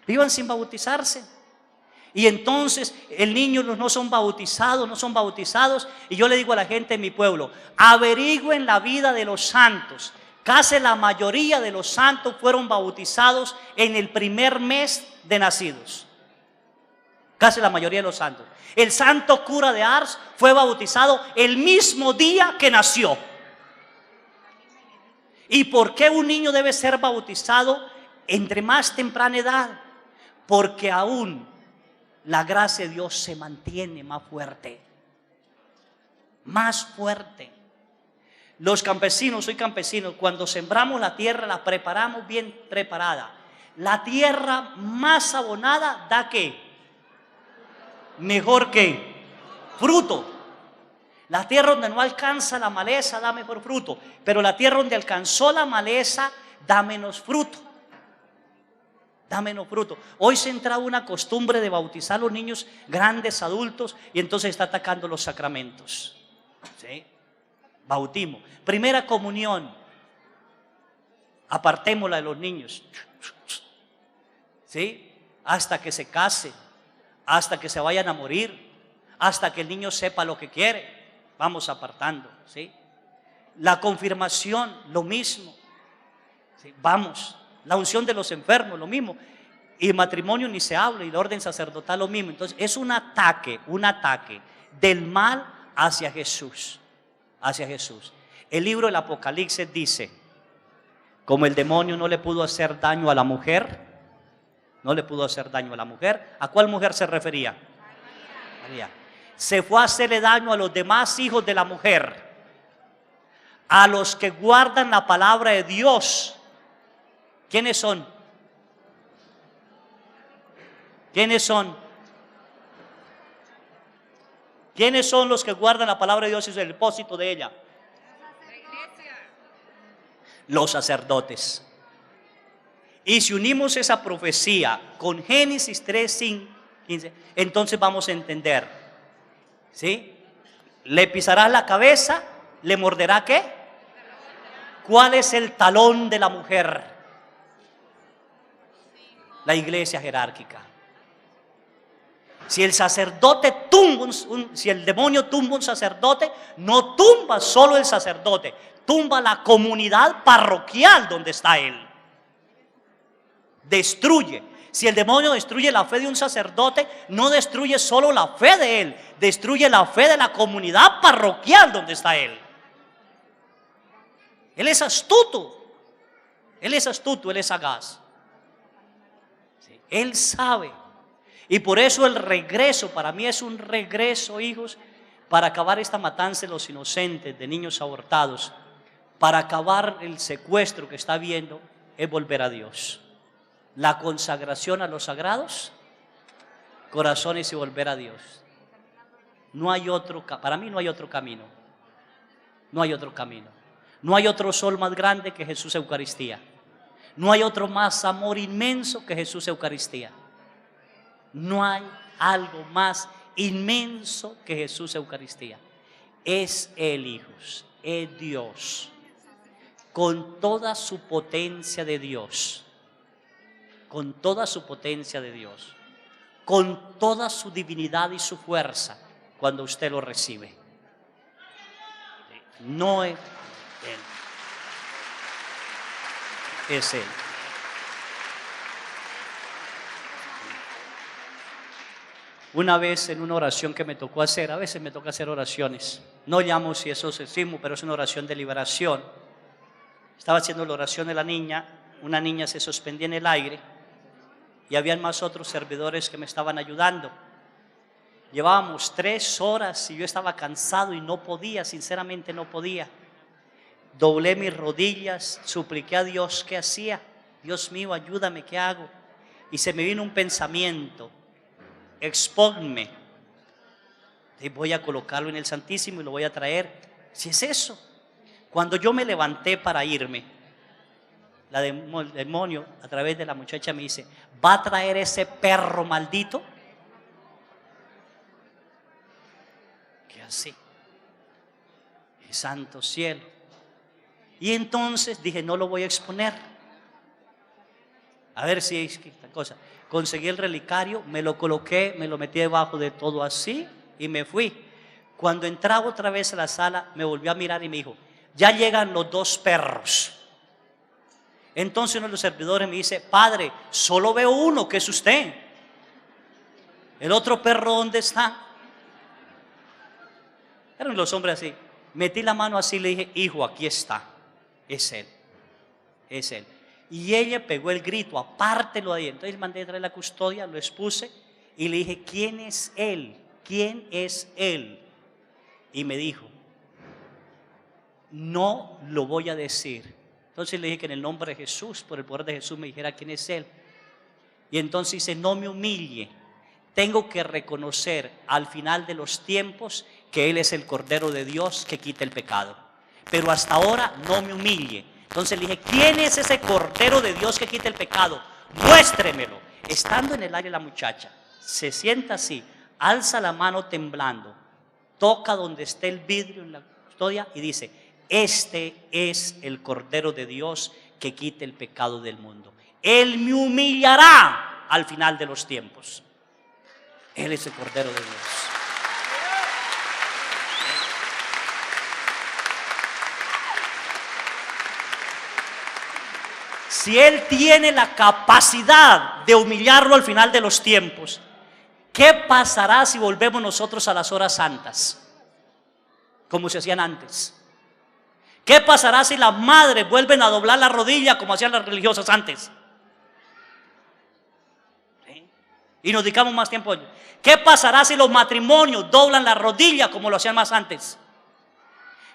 Vivan sin bautizarse. Y entonces el niño no son bautizados. Y yo le digo a la gente en mi pueblo: averigüen la vida de los santos. Casi la mayoría de los santos fueron bautizados en el primer mes de nacidos. Casi la mayoría de los santos. El santo cura de Ars fue bautizado el mismo día que nació. ¿Y por qué un niño debe ser bautizado entre más temprana edad? Porque aún la gracia de Dios se mantiene más fuerte. Más fuerte. Los campesinos, soy campesino, cuando sembramos la tierra la preparamos bien preparada. La tierra más abonada da ¿qué? Mejor que fruto. La tierra donde no alcanza la maleza da mejor fruto, pero la tierra donde alcanzó la maleza da menos fruto. Da menos fruto. Hoy se ha entrado una costumbre de bautizar a los niños grandes, adultos, y entonces está atacando los sacramentos. ¿Sí? Bautismo. Primera comunión. Apartémosla de los niños. ¿Sí? Hasta que se casen, hasta que se vayan a morir, hasta que el niño sepa lo que quiere. Vamos apartando. ¿Sí? La confirmación, lo mismo. ¿Sí? Vamos. La unción de los enfermos, lo mismo. Y matrimonio ni se habla, y la orden sacerdotal, lo mismo. Entonces es un ataque del mal hacia Jesús. Hacia Jesús. El libro del Apocalipsis dice: como el demonio no le pudo hacer daño a la mujer, ¿a cuál mujer se refería? María. Se fue a hacerle daño a los demás hijos de la mujer, a los que guardan la palabra de Dios. ¿Quiénes son? ¿Quiénes son? ¿Quiénes son los que guardan la palabra de Dios y es el depósito de ella? Los sacerdotes. Y si unimos esa profecía con Génesis 3:15, entonces vamos a entender. ¿Sí? Le pisarás la cabeza, le morderá ¿qué? ¿Cuál es el talón de la mujer? La iglesia jerárquica. Si el sacerdote tumba si el demonio tumba un sacerdote, no tumba solo el sacerdote, tumba la comunidad parroquial donde está él. Destruye. Si el demonio destruye la fe de un sacerdote, no destruye solo la fe de él, destruye la fe de la comunidad parroquial donde está él. Él es astuto. Él es sagaz. Sí, él sabe. Y por eso el regreso, para mí es un regreso, hijos, para acabar esta matanza de los inocentes, de niños abortados, para acabar el secuestro que está habiendo, es volver a Dios. La consagración a los sagrados corazones y volver a Dios. No hay otro, para mí no hay otro camino. No hay otro camino. No hay otro sol más grande que Jesús Eucaristía. No hay otro más amor inmenso que Jesús Eucaristía. No hay algo más inmenso que Jesús Eucaristía. Es Él, hijos, es Dios, con toda su potencia de Dios, con toda su potencia de Dios, con toda su divinidad y su fuerza, cuando usted lo recibe. No es Él, es Él. Una vez en una oración que me tocó hacer, a veces me toca hacer oraciones, no llamo si eso es exorcismo, pero es una oración de liberación. Estaba haciendo la oración de la niña, una niña se suspendía en el aire y habían más otros servidores que me estaban ayudando. Llevábamos 3 horas y yo estaba cansado y no podía, sinceramente no podía. Doblé mis rodillas, supliqué a Dios qué hacía. Dios mío, ayúdame, ¿qué hago? Y se me vino un pensamiento: expónme. Y voy a colocarlo en el Santísimo y lo voy a traer. Si es eso. Cuando yo me levanté para irme, el demonio a través de la muchacha me dice: ¿va a traer ese perro maldito? ¿Qué así? El santo cielo. Y entonces dije: no lo voy a exponer. A ver si es esta cosa. Conseguí el relicario, me lo coloqué, me lo metí debajo de todo así y me fui. Cuando entraba otra vez a la sala, me volvió a mirar y me dijo: ya llegan los dos perros. Entonces uno de los servidores me dice: padre, solo veo uno, que es usted. ¿El otro perro dónde está? Eran los hombres así. Metí la mano así y le dije: hijo, aquí está. Es él. Es él. Y ella pegó el grito: apártelo de ahí. Entonces mandé a traer la custodia, lo expuse y le dije: ¿quién es él? ¿Quién es él? Y me dijo: no lo voy a decir. Entonces le dije que en el nombre de Jesús, por el poder de Jesús, me dijera quién es él. Y entonces dice: no me humille. Tengo que reconocer al final de los tiempos que Él es el Cordero de Dios que quita el pecado. Pero hasta ahora no me humille. Entonces le dije: ¿quién es ese Cordero de Dios que quita el pecado? Muéstremelo. Estando en el aire la muchacha se sienta así, alza la mano temblando, toca donde esté el vidrio en la custodia y dice: este es el Cordero de Dios que quita el pecado del mundo. Él me humillará al final de los tiempos. Él es el Cordero de Dios. Si Él tiene la capacidad de humillarlo al final de los tiempos, ¿qué pasará si volvemos nosotros a las horas santas, como se hacían antes? ¿Qué pasará si las madres vuelven a doblar la rodilla como hacían las religiosas antes? Y nos dedicamos más tiempo. ¿Qué pasará si los matrimonios doblan la rodilla como lo hacían más antes?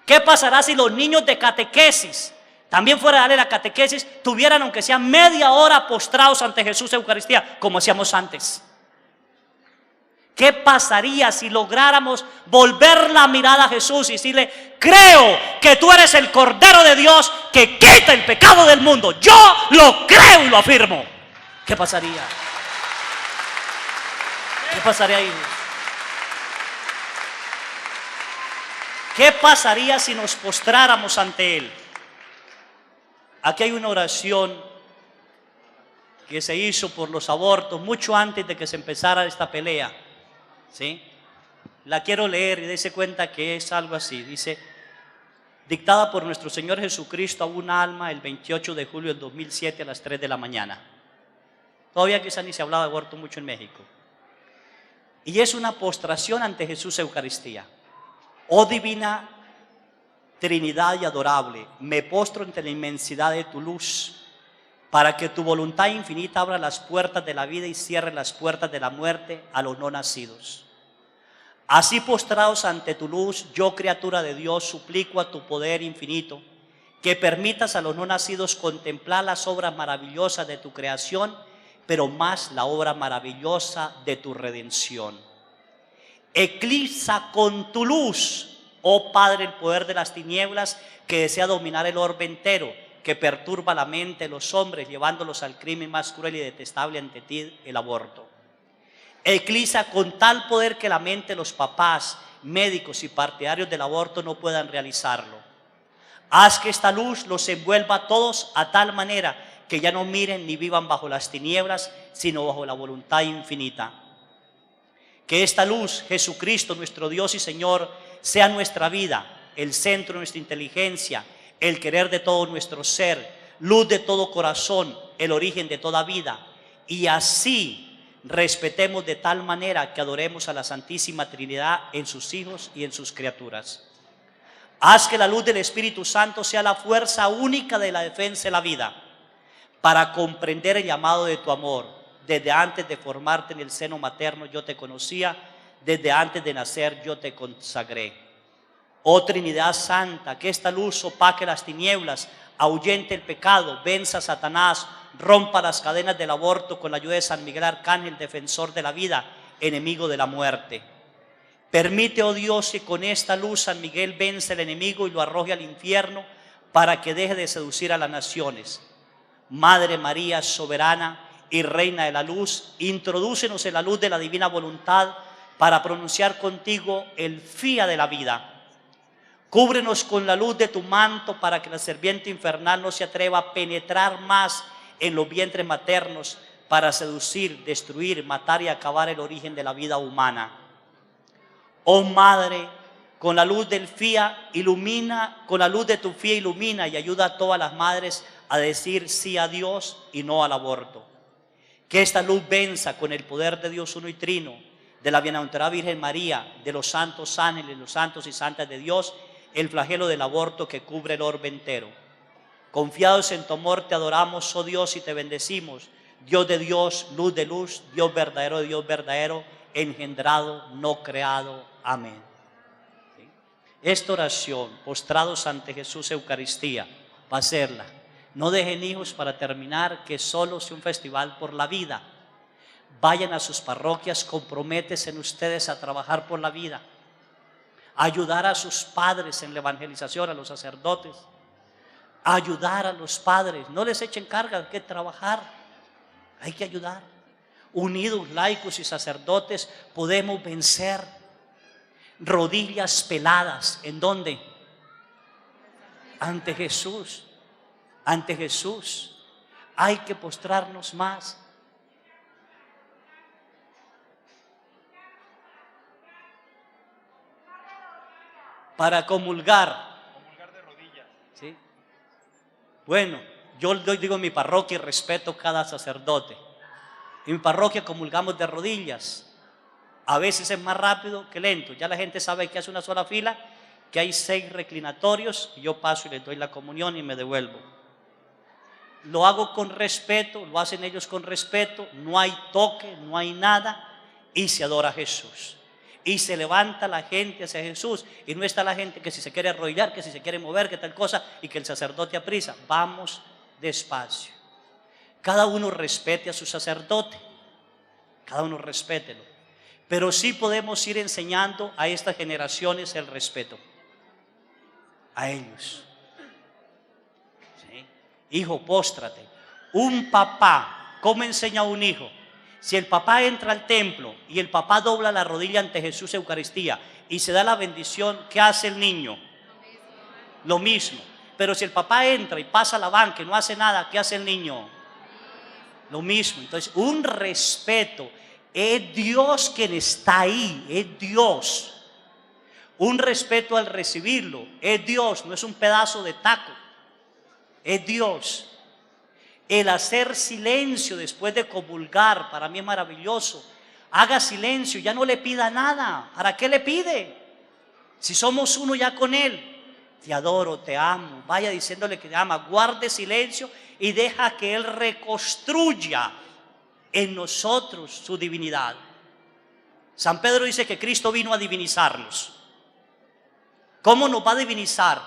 ¿Qué pasará si los niños de catequesis, también fuera de darle la catequesis, tuvieran aunque sea media hora postrados ante Jesús en Eucaristía como hacíamos antes? ¿Qué pasaría si lográramos volver la mirada a Jesús y decirle: creo que tú eres el Cordero de Dios que quita el pecado del mundo? Yo lo creo y lo afirmo. ¿Qué pasaría? ¿Qué pasaría ahí? ¿Qué pasaría si nos postráramos ante Él? Aquí hay una oración que se hizo por los abortos mucho antes de que se empezara esta pelea, ¿sí? La quiero leer y dése cuenta que es algo así. Dice: dictada por nuestro Señor Jesucristo a un alma el 28 de julio del 2007 a las 3 de la mañana. Todavía quizá ni se hablaba de aborto mucho en México. Y es una postración ante Jesús Eucaristía. Oh divina Trinidad y adorable, me postro ante la inmensidad de tu luz, para que tu voluntad infinita abra las puertas de la vida y cierre las puertas de la muerte a los no nacidos. Así postrados ante tu luz, yo, criatura de Dios, suplico a tu poder infinito que permitas a los no nacidos contemplar las obras maravillosas de tu creación, pero más la obra maravillosa de tu redención. Eclipsa con tu luz, oh Padre, el poder de las tinieblas que desea dominar el orbe entero, que perturba la mente de los hombres, llevándolos al crimen más cruel y detestable ante ti, el aborto. Eclipsa con tal poder que la mente de los papás, médicos y partidarios del aborto no puedan realizarlo. Haz que esta luz los envuelva a todos a tal manera que ya no miren ni vivan bajo las tinieblas, sino bajo la voluntad infinita. Que esta luz, Jesucristo, nuestro Dios y Señor, sea nuestra vida, el centro de nuestra inteligencia, el querer de todo nuestro ser, luz de todo corazón, el origen de toda vida. Y así respetemos de tal manera que adoremos a la Santísima Trinidad en sus hijos y en sus criaturas. Haz que la luz del Espíritu Santo sea la fuerza única de la defensa de la vida, para comprender el llamado de tu amor. Desde antes de formarte en el seno materno yo te conocía, desde antes de nacer yo te consagré. Oh Trinidad Santa, que esta luz opaque las tinieblas, ahuyente el pecado, venza a Satanás, rompa las cadenas del aborto con la ayuda de San Miguel Arcángel, defensor de la vida, enemigo de la muerte. Permite, oh Dios, que con esta luz San Miguel vence al enemigo y lo arroje al infierno, para que deje de seducir a las naciones. Madre María, soberana y reina de la luz, introdúcenos en la luz de la divina voluntad para pronunciar contigo el fía de la vida. Cúbrenos con la luz de tu manto para que la serpiente infernal no se atreva a penetrar más en los vientres maternos para seducir, destruir, matar y acabar el origen de la vida humana. Oh Madre, con la luz del FIA ilumina, con la luz de tu FIA ilumina y ayuda a todas las madres a decir sí a Dios y no al aborto. Que esta luz venza con el poder de Dios uno y trino, de la bienaventurada Virgen María, de los santos ángeles, los santos y santas de Dios, el flagelo del aborto que cubre el orbe entero. Confiados en tu amor te adoramos, oh Dios, y te bendecimos, Dios de Dios, luz de luz, Dios verdadero de Dios verdadero, engendrado, no creado. Amén. Esta oración, postrados ante Jesús Eucaristía, va a hacerla. No dejen hijos para terminar, que solo sea un festival por la vida. Vayan a sus parroquias, comprométense en ustedes a trabajar por la vida, a ayudar a sus padres en la evangelización, a los sacerdotes, a ayudar a los padres. No les echen carga, hay que trabajar, hay que ayudar. Unidos, laicos y sacerdotes, podemos vencer. Rodillas peladas, ¿en dónde? Ante Jesús. Ante Jesús hay que postrarnos más. Para comulgar. Comulgar de rodillas. ¿Sí? Bueno, yo digo en mi parroquia y respeto cada sacerdote. En mi parroquia comulgamos de rodillas. A veces es más rápido que lento. Ya la gente sabe que hace una sola fila, que hay 6 reclinatorios y yo paso y les doy la comunión y me devuelvo. Lo hago con respeto, lo hacen ellos con respeto, no hay toque, no hay nada y se adora a Jesús. Y se levanta la gente hacia Jesús y no está la gente que si se quiere arrodillar, que si se quiere mover, que tal cosa y que el sacerdote aprisa. Vamos despacio. Cada uno respete a su sacerdote, cada uno respételo. Pero sí podemos ir enseñando a estas generaciones el respeto, a ellos. ¿Sí? Hijo, póstrate. Un papá, ¿cómo enseña a un hijo? Si el papá entra al templo y el papá dobla la rodilla ante Jesús Eucaristía y se da la bendición, ¿qué hace el niño? Lo mismo. Pero si el papá entra y pasa la banca y no hace nada, ¿qué hace el niño? Lo mismo. Entonces, un respeto. Es Dios quien está ahí, es Dios. Un respeto al recibirlo, es Dios, no es un pedazo de taco, es Dios. El hacer silencio después de comulgar, para mí es maravilloso. Haga silencio, ya no le pida nada. ¿Para qué le pide? Si somos uno ya con Él. Te adoro, te amo. Vaya diciéndole que te ama. Guarde silencio y deja que Él reconstruya en nosotros su divinidad. San Pedro dice que Cristo vino a divinizarnos. ¿Cómo nos va a divinizar?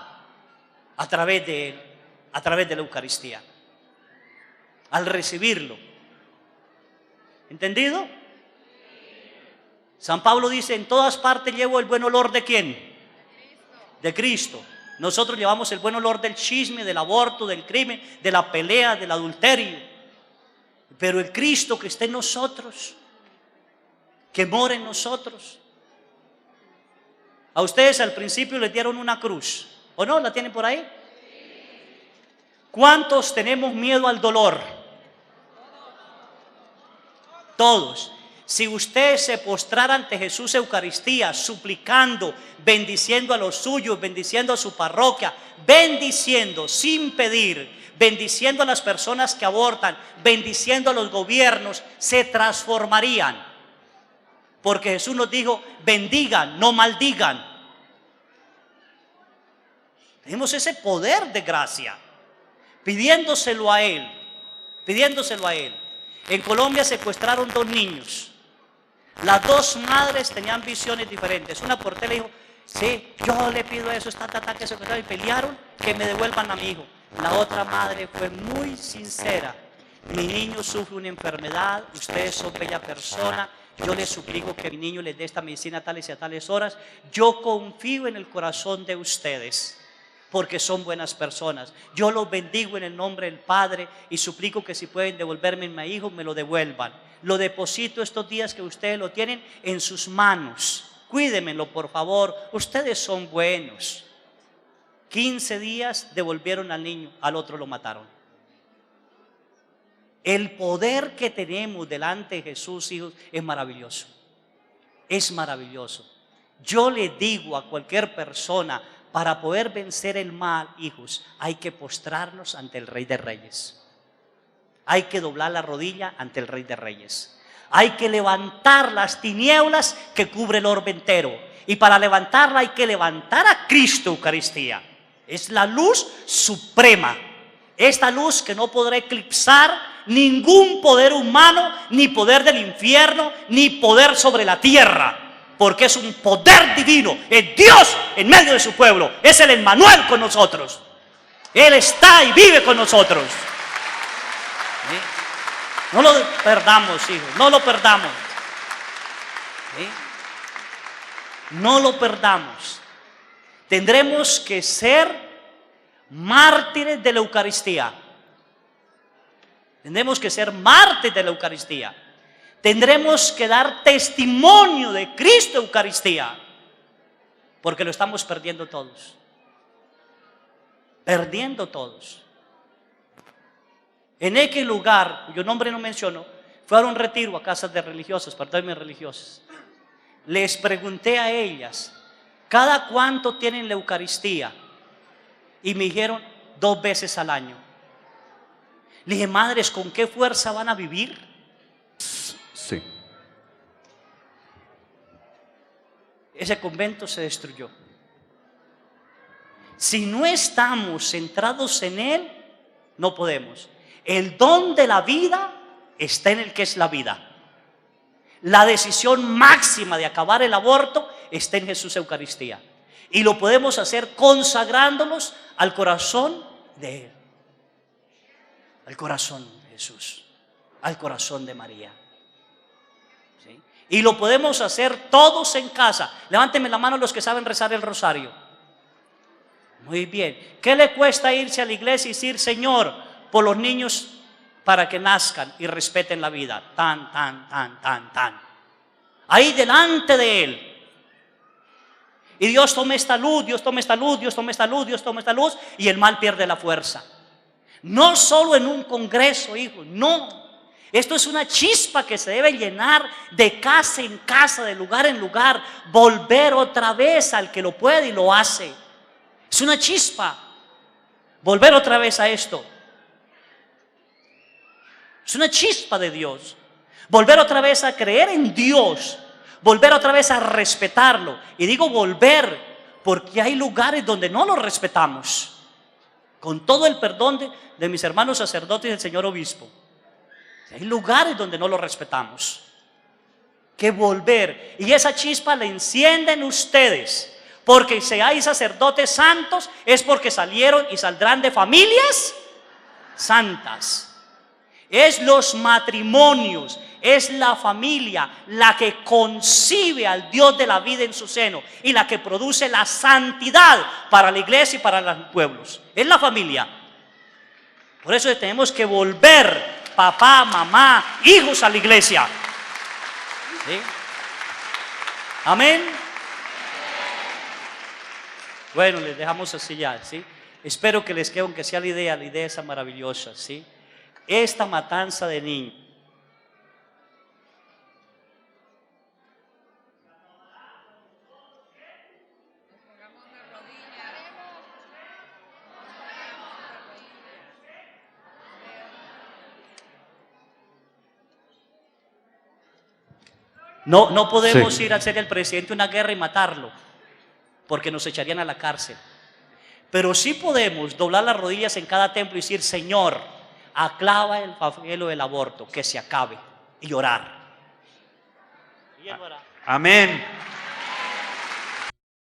A través de Él, a través de la Eucaristía. Al recibirlo. ¿Entendido? San Pablo dice, en todas partes llevo el buen olor ¿de quién? De Cristo. Nosotros llevamos el buen olor del chisme, del aborto, del crimen, de la pelea, del adulterio. Pero el Cristo que está en nosotros, que mora en nosotros. A ustedes al principio les dieron una cruz, ¿o no? ¿La tienen por ahí? ¿Cuántos tenemos miedo al dolor? Todos. Si usted se postrara ante Jesús Eucaristía, suplicando, bendiciendo a los suyos, bendiciendo a su parroquia, bendiciendo sin pedir, bendiciendo a las personas que abortan, bendiciendo a los gobiernos, se transformarían. Porque Jesús nos dijo, bendigan, no maldigan. Tenemos ese poder de gracia, pidiéndoselo a Él, pidiéndoselo a Él. En Colombia secuestraron 2 niños. Las 2 madres tenían visiones diferentes. Una por tele dijo, sí, yo le pido eso, que secuestraron y pelearon, que me devuelvan a mi hijo. La otra madre fue muy sincera. Mi niño sufre una enfermedad, ustedes son bella persona, yo les suplico que mi niño les dé esta medicina a tales y a tales horas. Yo confío en el corazón de ustedes, porque son buenas personas. Yo los bendigo en el nombre del Padre y suplico que si pueden devolverme a mi hijo, me lo devuelvan. Lo deposito estos días que ustedes lo tienen en sus manos. Cuídenmelo, por favor. Ustedes son buenos. 15 días devolvieron al niño, al otro lo mataron. El poder que tenemos delante de Jesús, hijos, es maravilloso. Es maravilloso. Yo le digo a cualquier persona, para poder vencer el mal, hijos, hay que postrarnos ante el Rey de Reyes. Hay que doblar la rodilla ante el Rey de Reyes. Hay que levantar las tinieblas que cubre el orbe entero. Y para levantarla hay que levantar a Cristo Eucaristía. Es la luz suprema. Esta luz que no podrá eclipsar ningún poder humano, ni poder del infierno, ni poder sobre la tierra. Porque es un poder divino, es Dios en medio de su pueblo, es el Emmanuel con nosotros. Él está y vive con nosotros. ¿Sí? No lo perdamos, hijos, no lo perdamos. ¿Sí? No lo perdamos. Tendremos que ser mártires de la Eucaristía. Tendremos que ser mártires de la Eucaristía. Tendremos que dar testimonio de Cristo Eucaristía, porque lo estamos perdiendo todos. Perdiendo todos. En aquel lugar, cuyo nombre no menciono, fue a un retiro a casas de religiosas, perdónenme, religiosas. Les pregunté a ellas, ¿cada cuánto tienen la Eucaristía? Y me dijeron 2 veces al año. Le dije, madres, ¿con qué fuerza van a vivir? Sí. Ese convento se destruyó. Si no estamos centrados en Él, no podemos. El don de la vida está en el que es la vida. La decisión máxima de acabar el aborto está en Jesús Eucaristía. Y lo podemos hacer consagrándonos al corazón de Él. Al corazón de Jesús. Al corazón de María. ¿Sí? Y lo podemos hacer todos en casa. Levántenme la mano los que saben rezar el rosario. Muy bien. ¿Qué le cuesta irse a la iglesia y decir, Señor, por los niños para que nazcan y respeten la vida? Tan, tan, tan, tan, tan. Ahí delante de Él. Y Dios tome esta luz, Dios tome esta luz, Dios tome esta luz, Dios tome esta luz, y el mal pierde la fuerza. No solo en un congreso, hijos, no. Esto es una chispa que se debe llenar de casa en casa, de lugar en lugar, volver otra vez al que lo puede y lo hace. Es una chispa, volver otra vez a esto. Es una chispa de Dios. Volver otra vez a creer en Dios, volver otra vez a respetarlo. Y digo volver porque hay lugares donde no lo respetamos. Con todo el perdón de mis hermanos sacerdotes y del señor obispo. Hay lugares donde no lo respetamos. Que volver. Y esa chispa la encienden ustedes. Porque si hay sacerdotes santos es porque salieron y saldrán de familias santas. Es los matrimonios, es la familia la que concibe al Dios de la vida en su seno y la que produce la santidad para la iglesia y para los pueblos. Es la familia. Por eso tenemos que volver, papá, mamá, hijos, a la iglesia. ¿Sí? Amén. Bueno, les dejamos así ya, ¿sí? Espero que les quede, aunque sea la idea esa maravillosa, ¿sí? Esta matanza de niños. No podemos ir a hacer al presidente una guerra y matarlo, porque nos echarían a la cárcel. Pero sí podemos doblar las rodillas en cada templo y decir, Señor, aclava el flagelo del aborto, que se acabe, y orar. Amén.